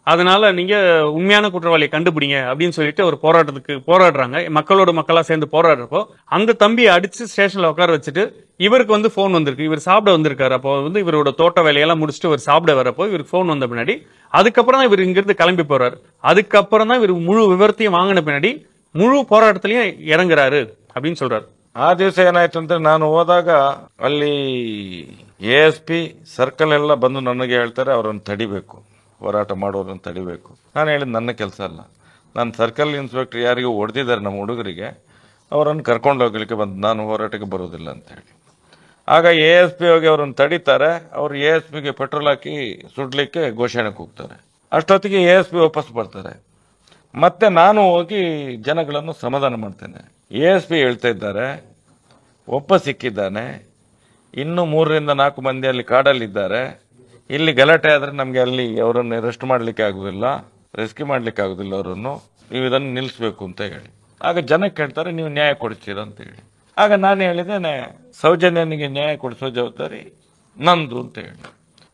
அதனால நீங்க உண்மையான குற்றவாளியை கண்டுபிடிங்க அப்படின்னு சொல்லிட்டு ஒரு போராடுறாங்க. மக்களோட மக்களா சேர்ந்து போராடுறப்போ அந்த தம்பியை அடிச்சு ஸ்டேஷன்ல உட்கார வச்சுட்டு இவருக்கு வந்து போன் வந்திருக்கு. இவர் சாப்பிட வந்திருக்காரு. அப்போ வந்து இவரோட தோட்ட வேலையெல்லாம் முடிச்சுட்டு இவர் சாப்பிட வரப்போ இவருக்கு போன் வந்த பின்னாடி அதுக்கப்புறம் தான் இவர் இங்கிருந்து கிளம்பி போறாரு. அதுக்கப்புறம் தான் இவர் முழு விவரத்தையும் வாங்கின பின்னாடி முழு போராட்டத்திலையும் இறங்குறாரு அப்படின்னு சொல்றாரு. ಆ ದಿವಸ ಏನಾಯ್ತು ಅಂತ, ನಾನು ಹೋದಾಗ ಅಲ್ಲಿ ASP ಸರ್ಕಲ್ ಎಲ್ಲ ಬಂದು ನನಗೆ ಹೇಳ್ತಾರೆ, ಅವರನ್ನು ತಡಿಬೇಕು, ಹೋರಾಟ ಮಾಡೋರನ್ನು ತಡಿಬೇಕು. ನಾನು ಹೇಳಿದ್ ನನ್ನ ಕೆಲಸ ಅಲ್ಲ, ನಾನು ಸರ್ಕಲ್ ಇನ್ಸ್ಪೆಕ್ಟರ್ ಯಾರಿಗೂ ಹೊಡೆದಿದ್ದಾರೆ ನಮ್ಮ ಹುಡುಗರಿಗೆ, ಅವರನ್ನು ಕರ್ಕೊಂಡು ಹೋಗ್ಲಿಕ್ಕೆ ಬಂದು ನಾನು ಹೋರಾಟಕ್ಕೆ ಬರೋದಿಲ್ಲ ಅಂತ ಹೇಳಿ. ಆಗ ASP ಹೋಗಿ ಅವರನ್ನು ತಡೀತಾರೆ. ಅವರು ASPಗೆ ಪೆಟ್ರೋಲ್ ಹಾಕಿ ಸುಡ್ಲಿಕ್ಕೆ ಘೋಷಣೆ ಕೂಗ್ತಾರೆ. ಅಷ್ಟೊತ್ತಿಗೆ ASP ವಾಪಸ್ ಬರ್ತಾರೆ. ಮತ್ತೆ ನಾನು ಹೋಗಿ ಜನಗಳನ್ನು ಸಮಾಧಾನ ಮಾಡ್ತೇನೆ. ASP ಹೇಳ್ತಾ ಇದ್ದಾರೆ, ಒಬ್ಬ ಸಿಕ್ಕಿದ್ದಾನೆ, ಇನ್ನು 3-4 ಮಂದಿ ಅಲ್ಲಿ ಕಾಡಲ್ಲಿದ್ದಾರೆ, ಇಲ್ಲಿ ಗಲಾಟೆ ಆದ್ರೆ ನಮ್ಗೆ ಅಲ್ಲಿ ಅವರನ್ನು ಅರೆಸ್ಟ್ ಮಾಡ್ಲಿಕ್ಕೆ ಆಗುದಿಲ್ಲ, ರೆಸ್ಕ್ಯೂ ಮಾಡ್ಲಿಕ್ಕೆ ಆಗುದಿಲ್ಲ, ಅವರನ್ನು ನೀವು ಇದನ್ನು ನಿಲ್ಲಿಸಬೇಕು ಅಂತ ಹೇಳಿ. ಆಗ ಜನ ಕೇಳ್ತಾರೆ, ನೀವು ನ್ಯಾಯ ಕೊಡಿಸ್ತೀರ ಅಂತ ಹೇಳಿ. ಆಗ ನಾನು ಹೇಳಿದ್ದೇನೆ, ಸೌಜನ್ಯನಿಗೆ ನ್ಯಾಯ ಕೊಡಿಸೋ ಜವಾಬ್ದಾರಿ ನಂದು ಅಂತ ಹೇಳಿ.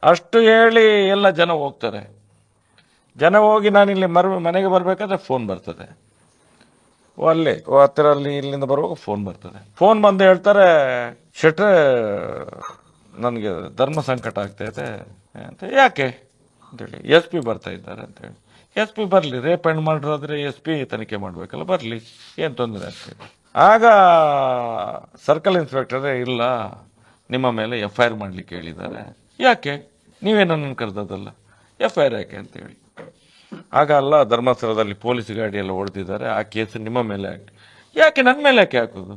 ಅಷ್ಟು ಹೇಳಿ ಎಲ್ಲ ಜನ ಹೋಗ್ತಾರೆ. ಜನ ಹೋಗಿ ನಾನು ಇಲ್ಲಿ ಮನೆಗೆ ಬರ್ಬೇಕಾದ್ರೆ ಫೋನ್ ಬರ್ತದೆ. ಅಲ್ಲೇ ಹತ್ತಿರ ಅಲ್ಲಿ ಇಲ್ಲಿಂದ ಬರುವಾಗ ಫೋನ್ ಬರ್ತದೆ. ಫೋನ್ ಬಂದು ಹೇಳ್ತಾರೆ, ಶೆಟ್ರೆ ನನಗೆ ಧರ್ಮ ಸಂಕಟ ಆಗ್ತಾ ಇದೆ ಅಂತ. ಯಾಕೆ ಅಂತೇಳಿ, SP ಬರ್ತಾ ಇದ್ದಾರೆ ಅಂತ ಹೇಳಿ. SP ಬರಲಿ, ರೇಪ್ ಹೆಣ್ಣು ಮಾಡಿರೋದ್ರೆ SP ತನಿಖೆ ಮಾಡ್ಬೇಕಲ್ಲ, ಬರಲಿ, ಏನು ತೊಂದರೆ ಆಗ್ತದೆ. ಆಗ ಸರ್ಕಲ್ ಇನ್ಸ್ಪೆಕ್ಟರ್, ಇಲ್ಲ ನಿಮ್ಮ ಮೇಲೆ FIR ಮಾಡ್ಲಿಕ್ಕೆ ಹೇಳಿದ್ದಾರೆ. ಯಾಕೆ, ನೀವೇ ನನ್ನನ್ನು ಕರೆದಲ್ಲ, FIR ಯಾಕೆ ಅಂತ ಹೇಳಿ. ಆಗ ಅಲ್ಲ, ಧರ್ಮಸ್ಥಳದಲ್ಲಿ ಪೊಲೀಸ್ ಗಾಡಿ ಎಲ್ಲ ಹೊಡೆದಿದ್ದಾರೆ, ಆ ಕೇಸು ನಿಮ್ಮ ಮೇಲೆ ಯಾಕೆ ನನ್ನ ಮೇಲೆ ಯಾಕೆ ಹಾಕೋದು?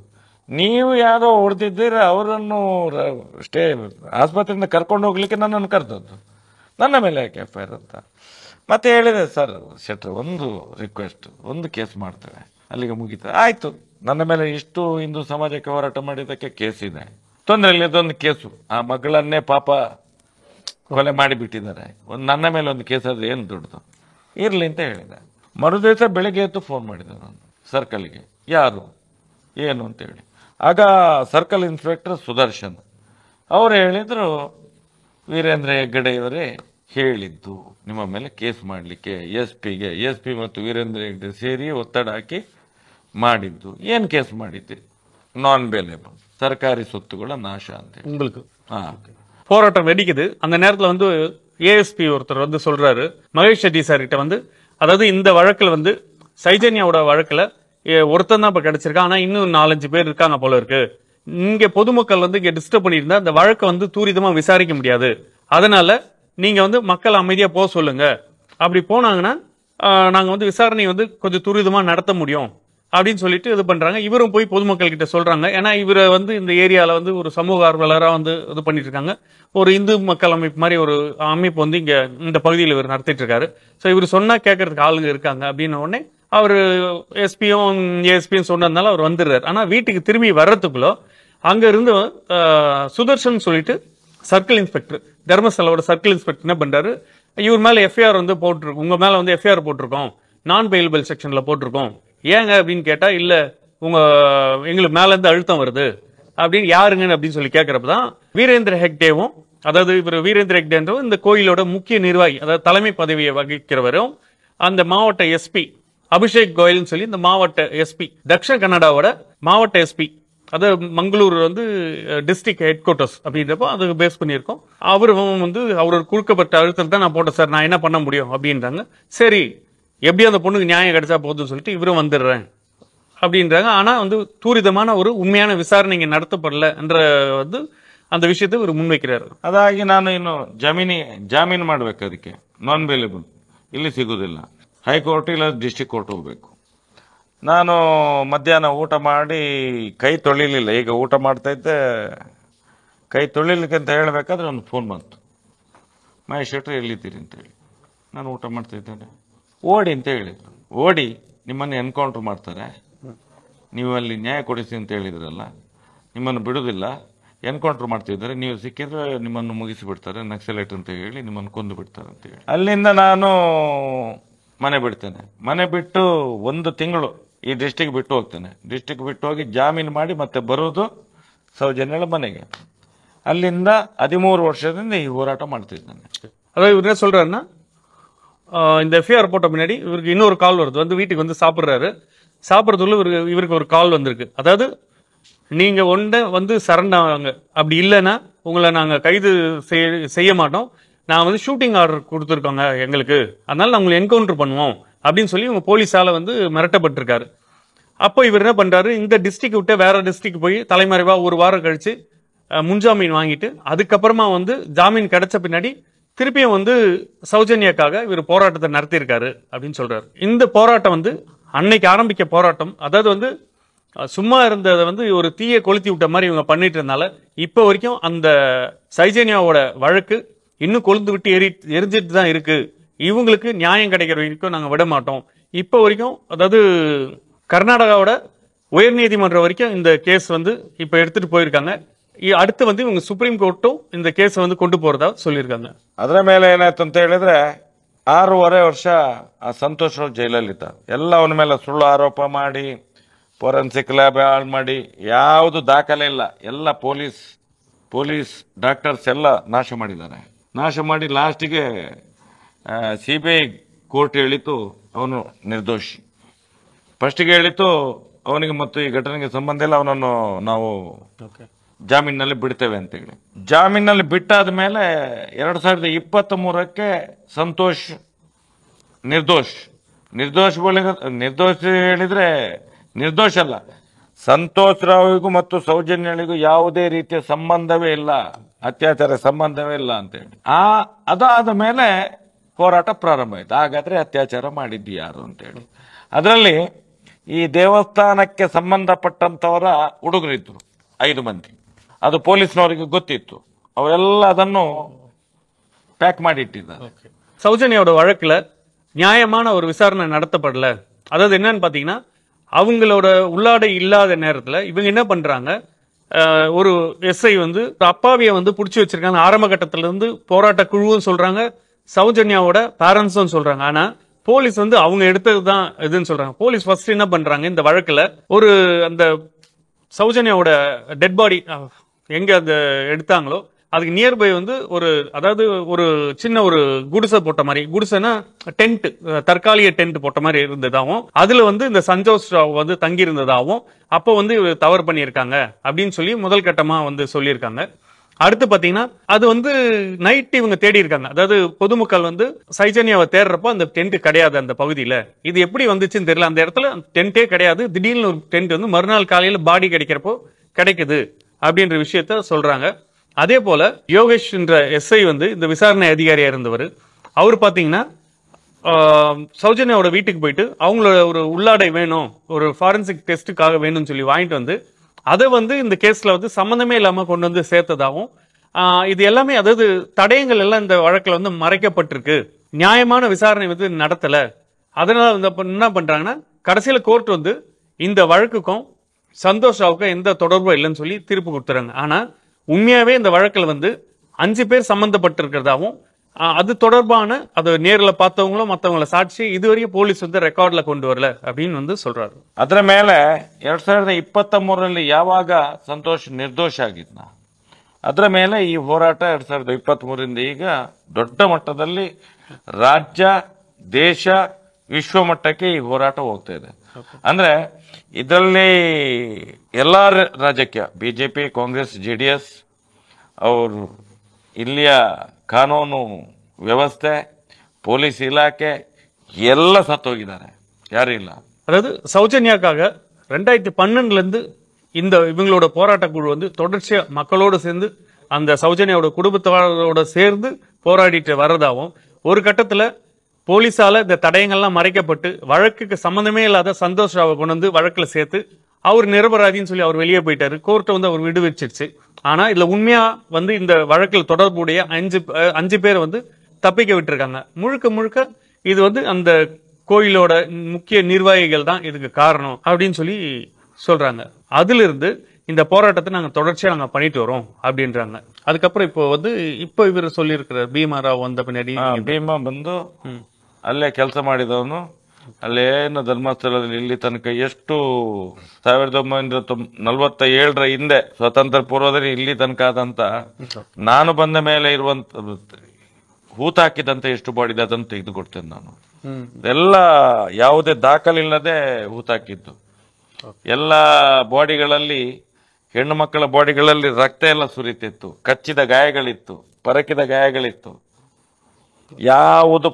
ನೀವು ಯಾವುದೋ ಹೊಡೆದಿದ್ದೀರ, ಅವರನ್ನು ಆಸ್ಪತ್ರೆಯಿಂದ ಕರ್ಕೊಂಡು ಹೋಗ್ಲಿಕ್ಕೆ ನನ್ನನ್ನು ಕರೆದದ್ದು, ನನ್ನ ಮೇಲೆ ಯಾಕೆ FIR ಅಂತ. ಮತ್ತೆ ಹೇಳಿದೆ, ಸರ್ ಶೆಟ್ರ್ ಒಂದು ರಿಕ್ವೆಸ್ಟ್, ಒಂದು ಕೇಸ್ ಮಾಡ್ತೇವೆ, ಅಲ್ಲಿಗೆ ಮುಗಿತಾರೆ. ಆಯ್ತು, ನನ್ನ ಮೇಲೆ ಇಷ್ಟು ಹಿಂದೂ ಸಮಾಜಕ್ಕೆ ಹೋರಾಟ ಮಾಡಿದ್ದಕ್ಕೆ ಕೇಸ್ ಇದೆ, ತೊಂದರೆ ಇಲ್ಲ, ಇದೊಂದು ಕೇಸು. ಆ ಮಗಳನ್ನೇ ಪಾಪ ಕೊಲೆ ಮಾಡಿಬಿಟ್ಟಿದ್ದಾರೆ, ನನ್ನ ಮೇಲೆ ಒಂದು ಕೇಸ್ ಆದ್ರೆ ಏನು ದೊಡ್ಡದು, ಇರ್ಲಿ ಅಂತ ಹೇಳಿದೆ. ಮರುದಿವಸ ಬೆಳಿಗ್ಗೆ ಎದ್ದು ಫೋನ್ ಮಾಡಿದೆ ನಾನು ಸರ್ಕಲ್ಗೆ, ಯಾರು ಏನು ಅಂತ ಹೇಳಿ. ಆಗ ಸರ್ಕಲ್ ಇನ್ಸ್ಪೆಕ್ಟರ್ ಸುದರ್ಶನ್ ಅವರು ಹೇಳಿದ್ರು, ವೀರೇಂದ್ರ ಹೆಗ್ಗಡೆ ಇವರೇ ಹೇಳಿದ್ದು ನಿಮ್ಮ ಮೇಲೆ ಕೇಸ್ ಮಾಡಲಿಕ್ಕೆ, SP ಮತ್ತು ವೀರೇಂದ್ರ ಹೆಗ್ಗಡೆ ಸೇರಿ ಒತ್ತಡ ಹಾಕಿ ಮಾಡಿದ್ದು. ಏನು ಕೇಸ್ ಮಾಡಿದ್ದೆ? ನಾನ್ ಬೇಲೇಬಲ್, ಸರ್ಕಾರಿ சொத்துಗಳ ನಾಶ ಅಂತ ಹೇಳಿ. உங்களுக்கு போராட்டம் வெடிக்குது. அந்த நேரத்துல வந்து ASP ஒருத்தர் வந்து சொல்றாரு மகேஷ் ஷெட்டி சார் கிட்ட வந்து, அதாவது இந்த வழக்கில் வந்து சைஜன்யாவோட வழக்குல ஒருத்தன் தான் இப்ப கிடைச்சிருக்கான், ஆனா இன்னும் 4-5 பேர் இருக்காங்க போல இருக்கு. இங்க பொதுமக்கள் வந்து இங்க டிஸ்டர்ப் பண்ணியிருந்தா அந்த வழக்கை வந்து தூரிதமா விசாரிக்க முடியாது, அதனால நீங்க வந்து மக்கள் அமைதியா போக சொல்லுங்க, அப்படி போனாங்கன்னா நாங்க வந்து விசாரணை வந்து கொஞ்சம் துரிதமா நடத்த முடியும் அப்படின்னு சொல்லிட்டு இது பண்றாங்க. இவரும் போய் பொதுமக்கள் கிட்ட சொல்றாங்க. ஏன்னா இவரை வந்து இந்த ஏரியால வந்து ஒரு சமூக ஆர்வலரா வந்து இது பண்ணிட்டு இருக்காங்க. ஒரு இந்து மக்கள் அமைப்பு மாதிரி ஒரு அமைப்பு வந்து இங்க இந்த பகுதியில் இவர் நடத்திட்டு இருக்காரு. ஸோ இவர் சொன்னா கேட்கறதுக்கு ஆளுங்க இருக்காங்க அப்படின்னு உடனே அவர் SP-யும் ASP-யும் சொன்னதுனால அவர் வந்துடுறாரு. ஆனா வீட்டுக்கு திரும்பி வர்றதுக்குள்ள அங்க இருந்து சுதர்ஷன் சொல்லிட்டு சர்க்கிள் இன்ஸ்பெக்டர், தர்மஸ்தலோட சர்க்கிள் இன்ஸ்பெக்டர் என்ன பண்றாரு, இவர் மேல FIR வந்து போட்டிருக்கோம், உங்க மேல வந்து FIR போட்டிருக்கோம், நான் பெயிலபிள் செக்ஷன்ல போட்டிருக்கோம், ஏங்க அப்படின்னு கேட்டா, இல்ல எங்களுக்கு மேல இருந்து அழுத்தம் வருது அப்படின்னு. யாருங்க அப்படின்னு சொல்லி கேட்கறப்பதான் வீரேந்திர ஹெக்டேவும், அதாவது இவர் வீரேந்திர ஹெக்டேன்றவும் இந்த கோயிலோட முக்கிய நிர்வாகி, அதாவது தலைமை பதவியை வகிக்கிறவரும் அந்த மாவட்ட SP அபிஷேக் கோயல்னு சொல்லி இந்த மாவட்ட SP தக்ஷிண கன்னடாவோட மாவட்ட SP, அதாவது மங்களூர் வந்து டிஸ்ட்ரிக்ட் ஹெட் குவார்டர்ஸ் அப்படின்றப்போ அதுக்கு பேஸ் பண்ணியிருக்கோம். அவரும் வந்து அவரோட குறுக்கப்பட்ட அழுத்தம் தான் நான் போட்டேன் சார், நான் என்ன பண்ண முடியும் அப்படின்றாங்க. சரி, எப்படி அந்த பொண்ணுக்கு நியாயம் கிடைச்சா போதுன்னு சொல்லிட்டு இவரும் வந்துடுறேன் அப்படின்றாங்க. ஆனா வந்து தூரிதமான ஒரு உண்மையான விசாரணை இங்க நடத்தப்படல என்ற வந்து அந்த விஷயத்தை இவர் ಮುನ್ವೈಕ್கிறாரு. ಅದಾಗಿ ನಾನು ಇನ್ನು ಜಾಮೀನು ಮಾಡ್ಬೇಕು, ಅದಕ್ಕೆ ನಾನ್ ಬೇಲೇಬಲ್ ಇಲ್ಲಿ ಸಿಗುದಿಲ್ಲ, ಹೈಕೋರ್ಟ್ ಇಲ್ಲ ಡಿಸ್ಟ್ರಿಕ್ಟ್ ಕೋರ್ಟ್ ಹೋಗ್ಬೇಕು. ನಾನು ಮಧ್ಯಾಹ್ನ ಊಟ ಮಾಡಿ ಕೈ ತೊಳಿಲಿಲ್ಲ, ಈಗ ಊಟ ಮಾಡ್ತಾ ಇದ್ದೆ, ಕೈ ತೊಳಿಲಿಕ್ಕೆ ಅಂತ ಹೇಳ್ಬೇಕಾದ್ರೆ ಒಂದು ಫೋನ್ ಬಂತು, ಮಹೇಶ್ ಶೆಟ್ಟಿ ಎಲ್ಲಿದ್ದೀರಿ ಅಂತ ಹೇಳಿ. ನಾನು ಊಟ ಮಾಡ್ತಾ ಇದ್ದೇನೆ, ಓಡಿ ಅಂತ ಹೇಳಿದ್ರು. ಓಡಿ, ನಿಮ್ಮನ್ನು ಎನ್ಕೌಂಟರ್ ಮಾಡ್ತಾರೆ, ನೀವು ಅಲ್ಲಿ ನ್ಯಾಯ ಕೊಡಿಸಿ ಅಂತ ಹೇಳಿದ್ರಲ್ಲ, ನಿಮ್ಮನ್ನು ಬಿಡುವುದಿಲ್ಲ, ಎನ್ಕೌಂಟರ್ ಮಾಡ್ತಿದ್ದಾರೆ, ನೀವು ಸಿಕ್ಕಿದ್ರೆ ನಿಮ್ಮನ್ನು ಮುಗಿಸಿ ಬಿಡ್ತಾರೆ, ನಕ್ಸಲೈಟ್ ಅಂತ ಹೇಳಿ ನಿಮ್ಮನ್ನು ಕೊಂದು ಬಿಡ್ತಾರೆ ಅಂತ ಹೇಳಿ. ಅಲ್ಲಿಂದ ನಾನು ಮನೆ ಬಿಡ್ತೇನೆ. ಮನೆ ಬಿಟ್ಟು 1 ತಿಂಗಳು ಈ ಡಿಸ್ಟಿಕ್ ಬಿಟ್ಟು ಹೋಗ್ತೇನೆ. ಡಿಸ್ಟಿಕ್ ಬಿಟ್ಟು ಹೋಗಿ ಜಾಮೀನು ಮಾಡಿ ಮತ್ತೆ ಬರೋದು ಸೌಜನ್ಯಳ ಮನೆಗೆ. ಅಲ್ಲಿಂದ 13 ವರ್ಷದಿಂದ ಈ ಹೋರಾಟ ಮಾಡ್ತಿದ್ದೇನೆ. அதாவது இவர் என்ன சொல்றாருன்னா, இந்த FIR போட்ட முன்னாடி இவருக்கு இன்னொரு கால் வருது, வந்து வீட்டுக்கு வந்து சாப்பிடுறாரு. சாப்பிட்றதுக்குள்ள இவருக்கு ஒரு கால் வந்திருக்கு. அதாவது நீங்க ஒன்றை வந்து சரண், அப்படி இல்லைன்னா உங்களை நாங்க கைது செய்ய மாட்டோம், நான் வந்து ஷூட்டிங் ஆர்டர் கொடுத்துருக்கோங்க எங்களுக்கு, அதனால நான் உங்களை என்கவுண்டர் பண்ணுவோம் அப்படின்னு சொல்லி உங்க போலீஸால வந்து மிரட்டப்பட்டிருக்காரு. அப்போ இவர் என்ன பண்றாரு, இந்த டிஸ்ட்ரிக்ட் விட்டு வேற டிஸ்ட்ரிக்ட் போய் தலைமறைவா 1 வாரம் கழிச்சு முன்ஜாமீன் வாங்கிட்டு, அதுக்கப்புறமா வந்து ஜாமீன் கிடைச்ச பின்னாடி திருப்பியும் வந்து சௌஜன்யாக்காக இவர் போராட்டத்தை நடத்தியிருக்காரு அப்படின்னு சொல்றாரு. இந்த போராட்டம் வந்து அன்னைக்கு ஆரம்பிக்க போராட்டம், அதாவது வந்து சும்மா இருந்ததை வந்து ஒரு தீயை கொளுத்தி விட்ட மாதிரி இவங்க பண்ணிட்டு இருந்தால இப்ப வரைக்கும் அந்த சைஜன்யாவோட வழக்கு இன்னும் கொழுந்து விட்டு எரிஞ்சிட்டு தான் இருக்கு. இவங்களுக்கு நியாயம் கிடைக்கிற வரைக்கும் நாங்க விட மாட்டோம். இப்ப வரைக்கும், அதாவது கர்நாடகாவோட உயர்நீதிமன்றம் வரைக்கும் இந்த கேஸ் வந்து இப்ப எடுத்துட்டு போயிருக்காங்க. அடுத்து வந்து இவங்க ಸುಪ್ರೀಂ ಕೋರ್ಟು இந்த ಕೇಸ್ வந்து கொண்டு போறதா சொல்லியிருக்காங்க. ಅದರ ಮೇಲೆ ಏನಾಯ್ತು ಅಂತ ಹೇಳಿದ್ರೆ 6.5 ವರ್ಷ ಆ ಸಂತೋಷ್ ರಾವ್ ಜೈಲಲ್ಲಿದ್ದ. ಎಲ್ಲ ಅವನ ಮೇಲೆ ಸುಳ್ಳು ಆರೋಪ ಮಾಡಿ, ಫೋರೆನ್ಸಿಕ್ ಲ್ಯಾಬ್ ಹಾಳು ಮಾಡಿ, ಯಾವುದು ದಾಖಲೆ ಇಲ್ಲ, ಎಲ್ಲ ಪೊಲೀಸ್ ಡಾಕ್ಟರ್ಸ್ ಎಲ್ಲ ನಾಶ ಮಾಡಿದ್ದಾರೆ. ನಾಶ ಮಾಡಿ ಲಾಸ್ಟಿಗೆ CBI ಕೋರ್ಟ್ ಹೇಳಿತು ಅವನು ನಿರ್ದೋಷಿ. ಫಸ್ಟಿಗೆ ಹೇಳಿತು ಅವನಿಗೆ ಮತ್ತು ಈ ಘಟನೆಗೆ ಸಂಬಂಧ ಇಲ್ಲ, ಅವನನ್ನು ನಾವು ಜಾಮೀನಲ್ಲಿ ಬಿಡ್ತೇವೆ ಅಂತ ಹೇಳಿ. ಜಾಮೀನಲ್ಲಿ ಬಿಟ್ಟಾದ ಮೇಲೆ 2023 ಸಂತೋಷ್ ನಿರ್ದೋಷ ಹೇಳಿದ್ರೆ ನಿರ್ದೋಷ ಅಲ್ಲ, ಸಂತೋಷ್ ರಾವ್ಗೂ ಮತ್ತು ಸೌಜನ್ಯಳಿಗೂ ಯಾವುದೇ ರೀತಿಯ ಸಂಬಂಧವೇ ಇಲ್ಲ, ಅತ್ಯಾಚಾರ ಸಂಬಂಧವೇ ಇಲ್ಲ ಅಂತ ಹೇಳಿ. ಅದಾದ ಮೇಲೆ ಹೋರಾಟ ಪ್ರಾರಂಭ ಆಯ್ತು. ಹಾಗಾದ್ರೆ ಅತ್ಯಾಚಾರ ಮಾಡಿದ್ದು ಯಾರು ಅಂತೇಳಿ. ಅದರಲ್ಲಿ ಈ ದೇವಸ್ಥಾನಕ್ಕೆ ಸಂಬಂಧಪಟ್ಟಂತವರ ಹುಡುಗರಿದ್ರು 5 ಮಂದಿ. ಅದು ಪೊಲೀಸ್ನವರಿಗೆ ಗೊತ್ತಿತ್ತು. ಅವರೆಲ್ಲ ಅದನ್ನು பேக் பண்ணிட்டிருந்தாங்க. சௌஜன்யாவோட வழக்குல நியாயமான ஒரு விசாரணை நடத்தப்படல. அதாவது என்னன்னு பாத்தீங்கன்னா, அவங்களோட உள்ளாடை இல்லாத நேரத்துல இவங்க என்ன பண்றாங்க, ஒரு எஸ்ஐ வந்து அப்பாவிய வந்து புடிச்சு வச்சிருக்காங்க. ஆரம்ப கட்டத்துல இருந்து போராட்ட குழுவும் சொல்றாங்க, சௌஜன்யாவோட பேரண்ட்ஸும் சொல்றாங்க. ஆனா போலீஸ் வந்து அவங்க எடுத்ததுதான் இதுன்னு சொல்றாங்க. போலீஸ் ஃபர்ஸ்ட் என்ன பண்றாங்க, இந்த வழக்குல ஒரு அந்த சௌஜன்யாவோட டெட் பாடி எங்க அந்த எடுத்தாங்களோ அதுக்கு நியர்பை வந்து ஒரு, அதாவது ஒரு சின்ன ஒரு குடிசை போட்ட மாதிரி, குடிசைனா டென்ட், தற்காலிக டென்ட் போட்ட மாதிரி இருந்ததாகவும், அதுல வந்து இந்த சந்தோஷ் ராவ் வந்து தங்கி இருந்ததாகவும், அப்போ வந்து தவறு பண்ணியிருக்காங்க அப்படின்னு சொல்லி முதல் கட்டமா வந்து சொல்லியிருக்காங்க. அடுத்து பாத்தீங்கன்னா அது வந்து நைட் இவங்க தேடி இருக்காங்க. அதாவது பொதுமக்கள் வந்து சௌஜன்யாவை தேடுறப்போ அந்த டென்ட் கிடையாது அந்த பகுதியில. இது எப்படி வந்துச்சுன்னு தெரியல. அந்த இடத்துல டென்ட்டே கிடையாது. திடீர்னு ஒரு டென்ட் வந்து மறுநாள் காலையில பாடி கிடைக்கிறப்போ கிடைக்குது அப்படின்ற விஷயத்த சொல்றாங்க. அதே போல யோகேஷ் என்ற எஸ்ஐ வந்து இந்த விசாரணை அதிகாரியா இருந்தவர். அவர் பாத்தீங்கன்னா சௌஜன்யாவோட வீட்டுக்கு போயிட்டு அவங்களோட ஒரு உள்ளாடை வேணும், ஒரு ஃபாரன்சிக் டெஸ்ட்டுக்காக வேணும்னு சொல்லி வாங்கிட்டு வந்து அதை வந்து இந்த கேஸ்ல வந்து சம்பந்தமே இல்லாம கொண்டு வந்து சேர்த்ததாகவும், இது எல்லாமே, அதாவது தடயங்கள் எல்லாம் இந்த வழக்குல வந்து மறைக்கப்பட்டிருக்கு, நியாயமான விசாரணை வந்து நடத்தல. அதனால வந்து என்ன பண்றாங்கன்னா, கடைசியில கோர்ட் வந்து இந்த வழக்குக்கும் சந்தோஷ் ராவுக்கும் எந்த தொடர்பும் இல்லைன்னு சொல்லி தீர்ப்பு கொடுத்துறாங்க. ஆனா உண்மையாவே இந்த வழக்குல வந்து 5 பேர் சம்பந்தப்பட்டிருக்கிறதாவும், அது தொடர்பான அது நேர்ல பார்த்தவங்களும் மற்றவங்கள சாட்சி இதுவரையும் போலீஸ் வந்து ரெக்கார்ட்ல கொண்டு வரல அப்படின்னு வந்து சொல்றாரு. ಅದರ ಮೇಲೆ 2023 ಯಾವಾಗ ಸಂತೋಷ್ ನಿರ್ದೋಷ ಆಗಿದ್ನ, ಅದರ ಮೇಲೆ ಈ ಹೋರಾಟ 2023 ಈಗ ದೊಡ್ಡ ಮಟ್ಟದಲ್ಲಿ ರಾಜ್ಯ, ದೇಶ, ವಿಶ್ವ ಮಟ್ಟಕ್ಕೆ ಈ ಹೋರಾಟ ಹೋಗ್ತಾ ಇದೆ. ಅಂದ್ರೆ ಇದರಲ್ಲಿ ಎಲ್ಲಾ ರಾಜಕೀಯ, ಬಿಜೆಪಿ, ಕಾಂಗ್ರೆಸ್, ಜೆಡಿಎಸ್, ಅವರು ಇಲ್ಲಿಯ ಕಾನೂನು ವ್ಯವಸ್ಥೆ, போலீஸ் இலாக்கை எல்லாம் சத்தோகிದ್ದಾರೆ, யாரும் இல்ல. அதாவது சௌஜன்யாக்காக 2012 இருந்து இந்த இவங்களோட போராட்ட குழு வந்து தொடர்ச்சியா மக்களோட சேர்ந்து அந்த சௌஜன்யாவோட குடும்பத்தோட சேர்ந்து போராடிட்டு வர்றதாவும், ஒரு கட்டத்துல போலீஸால இந்த தடயங்கள்லாம் மறைக்கப்பட்டு வழக்குக்கு சம்பந்தமே இல்லாத சந்தோஷ் ராவை கொண்டு வந்து வழக்குல சேர்த்து அவர் நிரபராதின்னு சொல்லி அவர் வெளியே போயிட்டாரு. கோர்ட்டை வந்து அவர் விடுவிச்சிருச்சு. ஆனா இதுல உண்மையா வந்து இந்த வழக்கில் தொடர்புடைய 5 பேர் வந்து தப்பிக்க விட்டுருக்காங்க. முழுக்க முழுக்க இது வந்து அந்த கோயிலோட முக்கிய நிர்வாகிகள் தான் இதுக்கு காரணம் அப்படின்னு சொல்லி சொல்றாங்க. அதுல இருந்து இந்த போராட்டத்தை நாங்க தொடர்ச்சியா நாங்க பண்ணிட்டு வரோம் அப்படின்றாங்க. அதுக்கப்புறம் இப்போ இவர் சொல்லி இருக்கிற பீமா ராவ் வந்த பின்னாடி, ಭೀಮಾ ಬಂದು ಅಲ್ಲೇ ಕೆಲಸ ಮಾಡಿದವನು, ಅಲ್ಲೇನು ಧರ್ಮಸ್ಥಳದಲ್ಲಿ ಇಲ್ಲಿ ತನಕ ಎಷ್ಟು 1947 ಹಿಂದೆ ಸ್ವತಂತ್ರ ಪೂರ್ವದಲ್ಲಿ ಇಲ್ಲಿ ತನಕ ಆದಂತ, ನಾನು ಬಂದ ಮೇಲೆ ಇರುವಂತ ಹೂತಾಕಿದಂತ ಎಷ್ಟು ಬಾಡಿ ಇದೆ ಅದನ್ನು ತೆಗೆದುಕೊಡ್ತೇನೆ ನಾನು. ಎಲ್ಲ ಯಾವುದೇ ದಾಖಲಿಲ್ಲದೆ ಹೂತಾಕಿದ್ದು. ಎಲ್ಲ ಬಾಡಿಗಳಲ್ಲಿ, ಹೆಣ್ಣು ಮಕ್ಕಳ ಬಾಡಿಗಳಲ್ಲಿ ರಕ್ತ ಎಲ್ಲ ಸುರಿತಿತ್ತು, ಕಚ್ಚಿದ ಗಾಯಗಳಿತ್ತು, ಪರಕಿದ ಗಾಯಗಳಿತ್ತು. ಯಾವುದು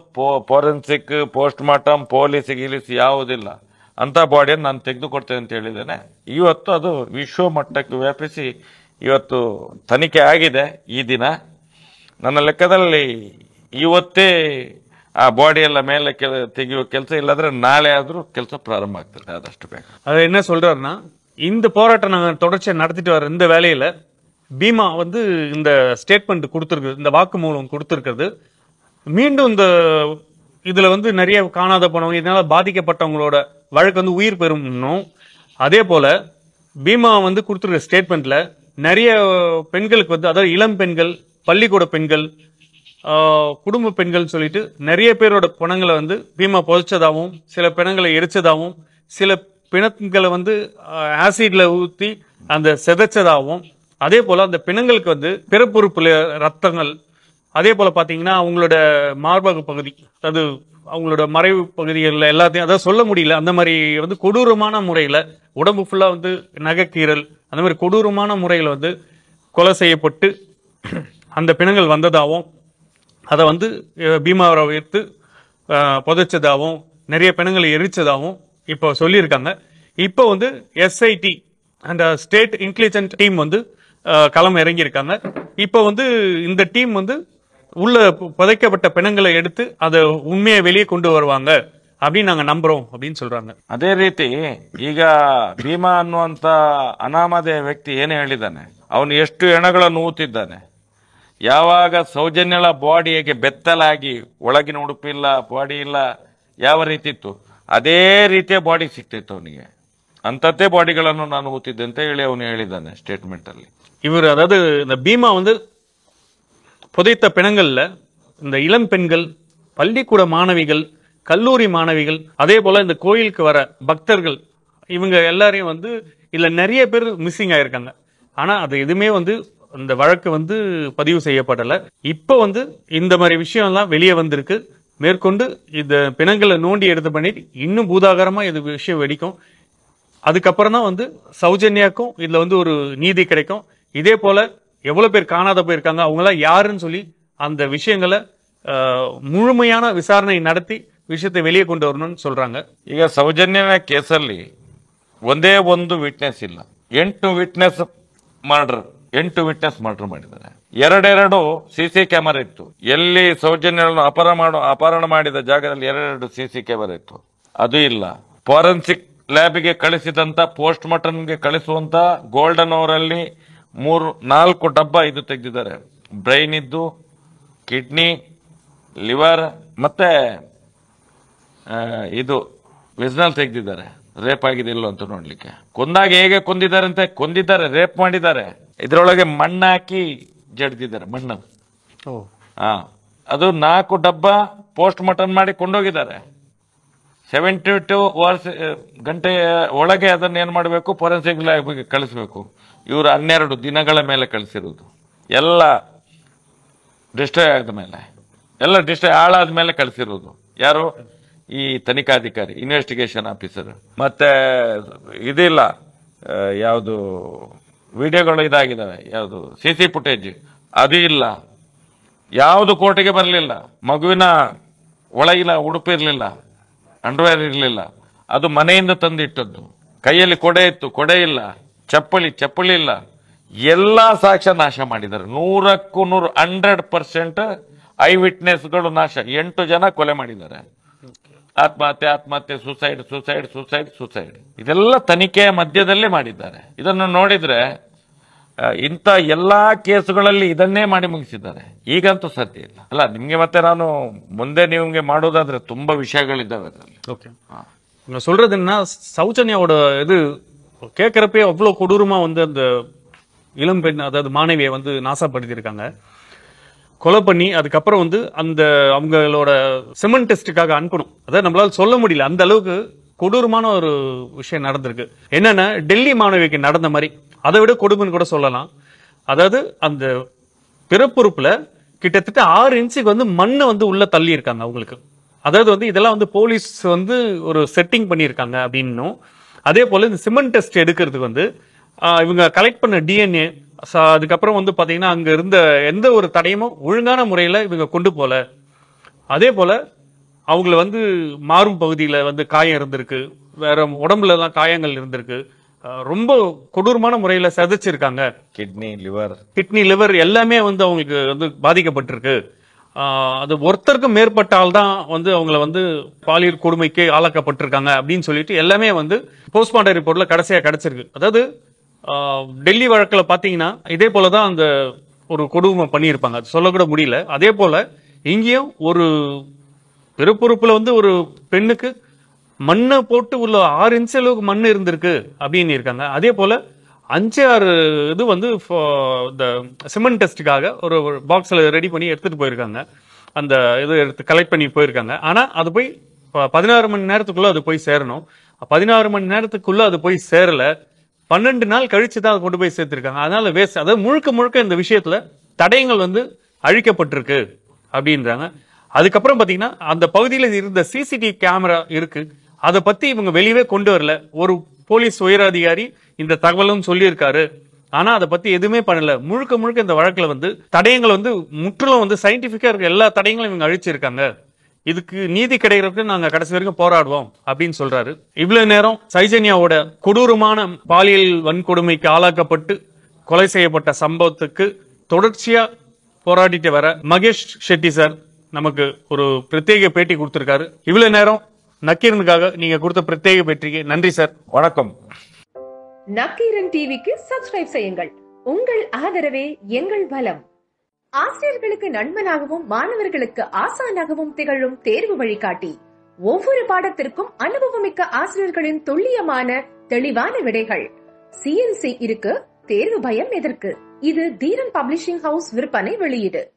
ಫೋರೆನ್ಸಿಕ್, ಪೋಸ್ಟ್ ಮಾರ್ಟಮ್, ಪೊಲೀಸ್ ಗೀಲಿಸ್ ಯಾವುದಿಲ್ಲ. ಅಂತ ಬಾಡಿಯನ್ನು ನಾನು ತೆಗೆದುಕೊಡ್ತೇನೆ ಅಂತ ಹೇಳಿದ್ದೇನೆ. ಇವತ್ತು ಅದು ವಿಶ್ವ ಮಟ್ಟಕ್ಕೆ ವ್ಯಾಪಿಸಿ ಇವತ್ತು ತನಿಖೆ ಆಗಿದೆ. ಈ ದಿನ ನನ್ನ ಲೆಕ್ಕದಲ್ಲಿ ಇವತ್ತೇ ಆ ಬಾಡಿ ಎಲ್ಲ ಮೇಲೆ ತೆಗೆಯುವ ಕೆಲಸ, ಇಲ್ಲಾಂದ್ರೆ நாளை ಆದ್ರೂ ಕೆಲಸ ಪ್ರಾರಂಭ ಆಗ್ತದೆ ಆದಷ್ಟು ಬೇಗ. அது என்ன சொல்றாருன்னா, இந்த போராட்டம் நாங்க தொடர்ச்சியா நடத்திட்டு வர இந்த வேலையில பீமா வந்து இந்த ஸ்டேட்மெண்ட் கொடுத்திருக்கு, இந்த வாக்குமூலம் கொடுத்திருக்கிறது, மீண்டும் இந்த இதுல வந்து நிறைய காணாத போனவங்க, இதனால பாதிக்கப்பட்டவங்களோட வழக்கு வந்து உயிர் பெறும். அதே போல பீமா வந்து கொடுத்திருக்க ஸ்டேட்மெண்ட்ல நிறைய பெண்களுக்கு வந்து, அதாவது இளம் பெண்கள், பள்ளிக்கூட பெண்கள், குடும்ப பெண்கள் சொல்லிட்டு நிறைய பேரோட பிணங்களை வந்து பீமா புதைச்சதாகவும், சில பிணங்களை எரிச்சதாகவும், சில பிணங்களை வந்து ஆசிட்ல ஊத்தி அந்த செதைச்சதாகவும், அதே போல அந்த பிணங்களுக்கு வந்து பிறப்புறுப்புல ரத்தங்கள், அதே போல பாத்தீங்கன்னா அவங்களோட மார்பக பகுதி, அதாவது அவங்களோட மறைவு பகுதிகளில் எல்லாத்தையும், அதாவது சொல்ல முடியல, அந்த மாதிரி வந்து கொடூரமான முறையில உடம்பு ஃபுல்லா வந்து நகைக்கீரல், அந்த மாதிரி கொடூரமான முறையில வந்து கொலை செய்யப்பட்டு அந்த பிணங்கள் வந்ததாகவும், அதை வந்து பீமாவை வைத்து புதைச்சதாகவும், நிறைய பிணங்களை எரிச்சதாகவும் இப்போ சொல்லியிருக்காங்க. இப்போ வந்து எஸ்ஐடி அந்த ஸ்டேட் இன்டெலிஜென்ட் டீம் வந்து களம் இறங்கி இருக்காங்க. இப்போ வந்து இந்த டீம் வந்து உள்ள புதைக்கப்பட்ட பிணங்களை எடுத்து அதை உண்மையை வெளியே கொண்டு வருவாங்க அப்படின்னு நாங்க நம்புறோம் அப்படின்னு சொல்றாங்க. ಅದೇ ರೀತಿ ಈಗ ಭೀಮಾ ಅನ್ನುವಂತ ಅನಾಮಧೇಯ ವ್ಯಕ್ತಿ ಏನೇ ಹೇಳಿದ್ದಾನೆ, ಅವನು ಎಷ್ಟು ಹೆಣಗಳನ್ನು ಊತಿದ್ದಾನೆ. ಯಾವಾಗ ಸೌಜನ್ಯಳ ಬಾಡಿ ಹೇಗೆ ಬೆತ್ತಲಾಗಿ ಒಳಗಿನ ಉಡುಪಿಲ್ಲ, ಬಾಡಿ ಇಲ್ಲ, ಯಾವ ರೀತಿ ಇತ್ತು ಅದೇ ರೀತಿಯ ಬಾಡಿ ಸಿಕ್ತಿತ್ತು ಅವನಿಗೆ. ಅಂತದ್ದೇ ಬಾಡಿಗಳನ್ನು ನಾನು ಊತಿದ್ದೆ ಅಂತ ಹೇಳಿ ಅವನು ಹೇಳಿದ್ದಾನೆ ಸ್ಟೇಟ್ಮೆಂಟ್ ಅಲ್ಲಿ. இவர் அதாவது இந்த பீமா வந்து புதைத்த பிணங்கள்ல இந்த இளம் பெண்கள், பள்ளிக்கூட மாணவிகள், கல்லூரி மாணவிகள், அதே போல இந்த கோயிலுக்கு வர பக்தர்கள், இவங்க எல்லாரையும் வந்து இல்ல நிறைய பேர் மிஸ்ஸிங் ஆயிருக்காங்க. ஆனா அது எதுவுமே வந்து இந்த வழக்கு வந்து பதிவு செய்யப்படல. இப்ப வந்து இந்த மாதிரி விஷயம் எல்லாம் வெளியே வந்திருக்கு. மேற்கொண்டு இந்த பிணங்களை நோண்டி எடுத்து பண்ணிட்டு இன்னும் பூதாகரமா இது விஷயம் வெடிக்கும். அதுக்கப்புறம் தான் வந்து சௌஜன்யாக்கும் இதுல வந்து ஒரு நீதி கிடைக்கும். இதே போல எவ்வளவு பேர் காணாத போயிருக்காங்க, அவங்க எல்லாம் யாருன்னு சொல்லி அந்த விஷயங்களை முழுமையான விசாரணை நடத்தி விஷயத்தை வெளியே கொண்டு வரணும்னு சொல்றாங்க. ಈಗ ಸೌಜನ್ಯನ ಕೇಸಲ್ಲಿ ಒಂದೇ ಒಂದು ವಿಟ್ನೆಸ್ ಇಲ್ಲ, 8 ವಿಟ್ನೆಸ್ ಮರ್ಡರ್ ಮಾಡಿದ್ದಾರೆ. ಎರಡೆರಡು ಸಿಸಿ ಕ್ಯಾಮೆರಾ ಇತ್ತು. ಎಲ್ಲಿ ಸೌಜನ್ಯಗಳನ್ನು ಅಪಹರಣ ಮಾಡಿದ ಜಾಗದಲ್ಲಿ 2 ಸಿಸಿ ಕ್ಯಾಮೆರಾ ಇತ್ತು, ಅದು ಇಲ್ಲ. ಫಾರೆನ್ಸಿಕ್ ಲ್ಯಾಬ್ಗೆ ಕಳಿಸಿದಂತ ಪೋಸ್ಟ್ ಮಾರ್ಟಮ್ಗೆ ಕಳಿಸುವಂತ ಗೋಲ್ಡನ್ ಅವರಲ್ಲಿ 4 ಡಬ್ಬ ಇದು ತೆಗೆದಿದ್ದಾರೆ. ಬ್ರೈನ್ ಇದ್ದು, ಕಿಡ್ನಿ, ಲಿವರ್ ಮತ್ತೆ ಇದು ವಿಸ್ನಲ್ ತೆಗೆದಿದ್ದಾರೆ. ರೇಪ್ ಆಗಿದೆ ಇಲ್ಲೋ ಅಂತ ನೋಡ್ಲಿಕ್ಕೆ. ಕೊಂದಾಗ ಹೇಗೆ ಕೊಂದಿದ್ದಾರೆ, ರೇಪ್ ಮಾಡಿದ್ದಾರೆ. ಇದರೊಳಗೆ ಮಣ್ಣು ಹಾಕಿ ಜಡ್ದಿದ್ದಾರೆ, ಮಣ್ಣು. ಅದು 4 ಡಬ್ಬ ಪೋಸ್ಟ್ ಮಾರ್ಟಮ್ ಮಾಡಿ ಕೊಂಡೋಗಿದ್ದಾರೆ. 72 ಗಂಟೆ ಒಳಗೆ ಅದನ್ನ ಏನ್ ಮಾಡಬೇಕು, ಫೋರೆನ್ಸಿಕ್ ಲ್ಯಾಬ್ಗೆ ಕಳಿಸ್ಬೇಕು. ಇವರು 12 ದಿನಗಳ ಮೇಲೆ ಕಳಿಸಿರುವುದು. ಎಲ್ಲ ಡಿಸ್ಟ್ರಾಯ್ ಆದ ಮೇಲೆ, ಹಾಳಾದ ಮೇಲೆ ಕಳಿಸಿರುವುದು. ಯಾರು? ಈ ತನಿಖಾಧಿಕಾರಿ, ಇನ್ವೆಸ್ಟಿಗೇಷನ್ ಆಫೀಸರ್. ಮತ್ತೆ ಇದಿಲ್ಲ, ಯಾವುದು ವಿಡಿಯೋಗಳು ಇದಾಗಿದ್ದಾವೆ, ಯಾವುದು ಸಿಸಿ ಫುಟೇಜ್, ಅದು ಇಲ್ಲ. ಯಾವುದು ಕೋರ್ಟಿಗೆ ಬರಲಿಲ್ಲ. ಮಗುವಿನ ಒಳಗಿನ ಉಡುಪು ಇರಲಿಲ್ಲ, ಅಂಡರ್ವೇರ್ ಇರಲಿಲ್ಲ, ಅದು ಮನೆಯಿಂದ ತಂದಿಟ್ಟದ್ದು. ಕೈಯಲ್ಲಿ ಕೊಡೆ ಇತ್ತು, ಕೊಡೆ ಇಲ್ಲ. ಚಪ್ಪಲಿ ಇಲ್ಲ. ಎಲ್ಲಾ ಸಾಕ್ಷ್ಯ ನಾಶ ಮಾಡಿದ್ದಾರೆ. 100ಕ್ಕೂ 100% ಐ ವಿಟ್ನೆಸ್ಗಳು ನಾಶ. 8 ಜನ ಕೊಲೆ ಮಾಡಿದ್ದಾರೆ. ಆತ್ಮಹತ್ಯೆ, ಸುಸೈಡ್ ಇದೆಲ್ಲ ತನಿಖೆಯ ಮಧ್ಯದಲ್ಲೇ ಮಾಡಿದ್ದಾರೆ. ಇದನ್ನು ನೋಡಿದ್ರೆ ಇಂಥ ಎಲ್ಲಾ ಕೇಸುಗಳಲ್ಲಿ ಇದನ್ನೇ ಮಾಡಿ ಮುಗಿಸಿದ್ದಾರೆ. ಈಗಂತೂ ಸತ್ಯ ಇಲ್ಲ ಅಲ್ಲ. ನಿಮ್ಗೆ ಮತ್ತೆ ನಾನು ಮುಂದೆ ನಿಮ್ಗೆ ಮಾಡೋದಾದ್ರೆ ತುಂಬಾ விஷயங்களிದ್ದಾವೆ ಅದರಲ್ಲಿ. ஓகே, நான் சொல்றது என்ன, சௌஜன்யாவோட இது கேட்கறப்பே அவ்வளவு கொடூரமா வந்து அந்த இளம் பெண், அதாவது மாணவியை வந்து நாசப்படுத்தியிருக்காங்க, கொலை பண்ணி அதுக்கப்புறம் வந்து அந்த அவங்களோட செமன் டெஸ்டுக்காக அனுப்பணும். அதாவது நம்மளால சொல்ல முடியல, அந்த அளவுக்கு கொடூரமான ஒரு விஷயம் நடந்திருக்கு. என்னன்னா டெல்லி மாணவிக்கு நடந்த மாதிரி, அதை விட கொடுமைன்னு கூட சொல்லலாம். அதாவது அந்த பிறப்புறுப்புல கிட்டத்தட்ட 6 இன்ச்சுக்கு வந்து மண்ணை வந்து உள்ள தள்ளி இருக்காங்க அவங்களுக்கு. அதாவது வந்து இதெல்லாம் வந்து போலீஸ் வந்து ஒரு செட்டிங் பண்ணியிருக்காங்க அப்படின்னும், அதே போல இந்த சிமெண்ட் டெஸ்ட் எடுக்கிறதுக்கு வந்து இவங்க கலெக்ட் பண்ண டிஎன்ஏ, அதுக்கப்புறம் வந்து பாத்தீங்கன்னா அங்க இருந்த எந்த ஒரு தடயமும் ஒழுங்கான முறையில இவங்க கொண்டு போல. அதே போல அவங்கள வந்து மாறும் பகுதியில வந்து காயம் இருந்திருக்கு, வேற உடம்புல எல்லாம் காயங்கள் இருந்திருக்கு, ரொம்ப கொடூரமான முறையில சதைச்சிருக்காங்க. கிட்னி லிவர் எல்லாமே வந்து அவங்களுக்கு வந்து பாதிக்கப்பட்டிருக்கு. அது ஒருத்தருக்கு மேற்பட்ட ஆள் தான் வந்து அவங்கள வந்து பாலியல் கொடுமைக்கு ஆளாக்கப்பட்டிருக்காங்க அப்படின்னு சொல்லிட்டு எல்லாமே வந்து போஸ்ட்மார்ட்டம் ரிப்போர்ட்ல கடைசியா கிடைச்சிருக்கு. அதாவது டெல்லி வழக்குல பாத்தீங்கன்னா இதே போலதான் அந்த ஒரு கொடுமை பண்ணியிருப்பாங்க, அது சொல்லக்கூட முடியல. அதே போல இங்கேயும் ஒரு பிறப்புறுப்புல வந்து ஒரு பெண்ணுக்கு மண்ணை போட்டு உள்ள 6 இன்ச் அளவுக்கு மண் இருந்திருக்கு அப்படின்னு இருக்காங்க. அதே போல 5-6 இது வந்து இந்த சிமெண்ட் டெஸ்டுக்காக ஒரு பாக்ஸ்ல ரெடி பண்ணி எடுத்துட்டு போயிருக்காங்க. அந்த இது எடுத்து கலெக்ட் பண்ணி போயிருக்காங்க. ஆனா அது போய் 16 மணி நேரத்துக்குள்ள அது போய் சேரணும். 16 மணி நேரத்துக்குள்ள அது போய் சேரல, 12 நாள் கழிச்சு தான் அதை கொண்டு போய் சேர்த்திருக்காங்க. அதனால வேஸ்ட். அதாவது முழுக்க இந்த விஷயத்துல தடயங்கள் வந்து அழிக்கப்பட்டிருக்கு அப்படின்றாங்க. அதுக்கப்புறம் பாத்தீங்கன்னா அந்த பகுதியில் இருந்த சிசிடிவி கேமரா இருக்கு, அதை பத்தி இவங்க வெளியவே கொண்டு வரல. ஒரு போலீஸ் உயர் அதிகாரி இந்த தகவலும் சொல்லியிருக்காரு, ஆனா அதை பத்தி எதுவுமே பண்ணல. முழுக்க இந்த வழக்குல வந்து தடயங்கள் வந்து முற்றிலும் வந்து சயின்டிபிக்கா இருக்க எல்லா தடயங்களும் இவங்க அழிச்சிருக்காங்க. இதுக்கு நீதி கிடைக்கிறதுக்கு நாங்க கடைசி வரைக்கும் போராடுவோம் அப்படின்னு சொல்றாரு. இவ்வளவு நேரம் சௌஜன்யாவோட கொடூரமான பாலியல் வன்கொடுமைக்கு ஆளாக்கப்பட்டு கொலை செய்யப்பட்ட சம்பவத்துக்கு தொடர்ச்சியா போராடிட்டு வர மகேஷ் ஷெட்டி சார் நமக்கு ஒரு பிரத்யேக பேட்டி கொடுத்திருக்காரு. இவ்வளவு நேரம் நக்கீரனுக்காக நீங்க கொடுத்த பிரத்யேக பேட்டிக்கு நன்றி சார். வணக்கம். நக்கீரன் டிவிக்கு சப்ஸ்கிரைப் செய்யுங்கள். உங்கள் ஆதரவே எங்கள் பலம். ஆசிரியர்களுக்கு நண்பனாகவும் மாணவர்களுக்கு ஆசானாகவும் திகழும் தேர்வு வழிகாட்டி. ஒவ்வொரு பாடத்திற்கும் அனுபவமிக்க ஆசிரியர்களின் துல்லியமான தெளிவான விடைகள். CNC இருக்கு, தேர்வு பயம் எதற்கு? இது தீரன் பப்ளிஷிங் ஹவுஸ் விற்பனை வெளியீடு.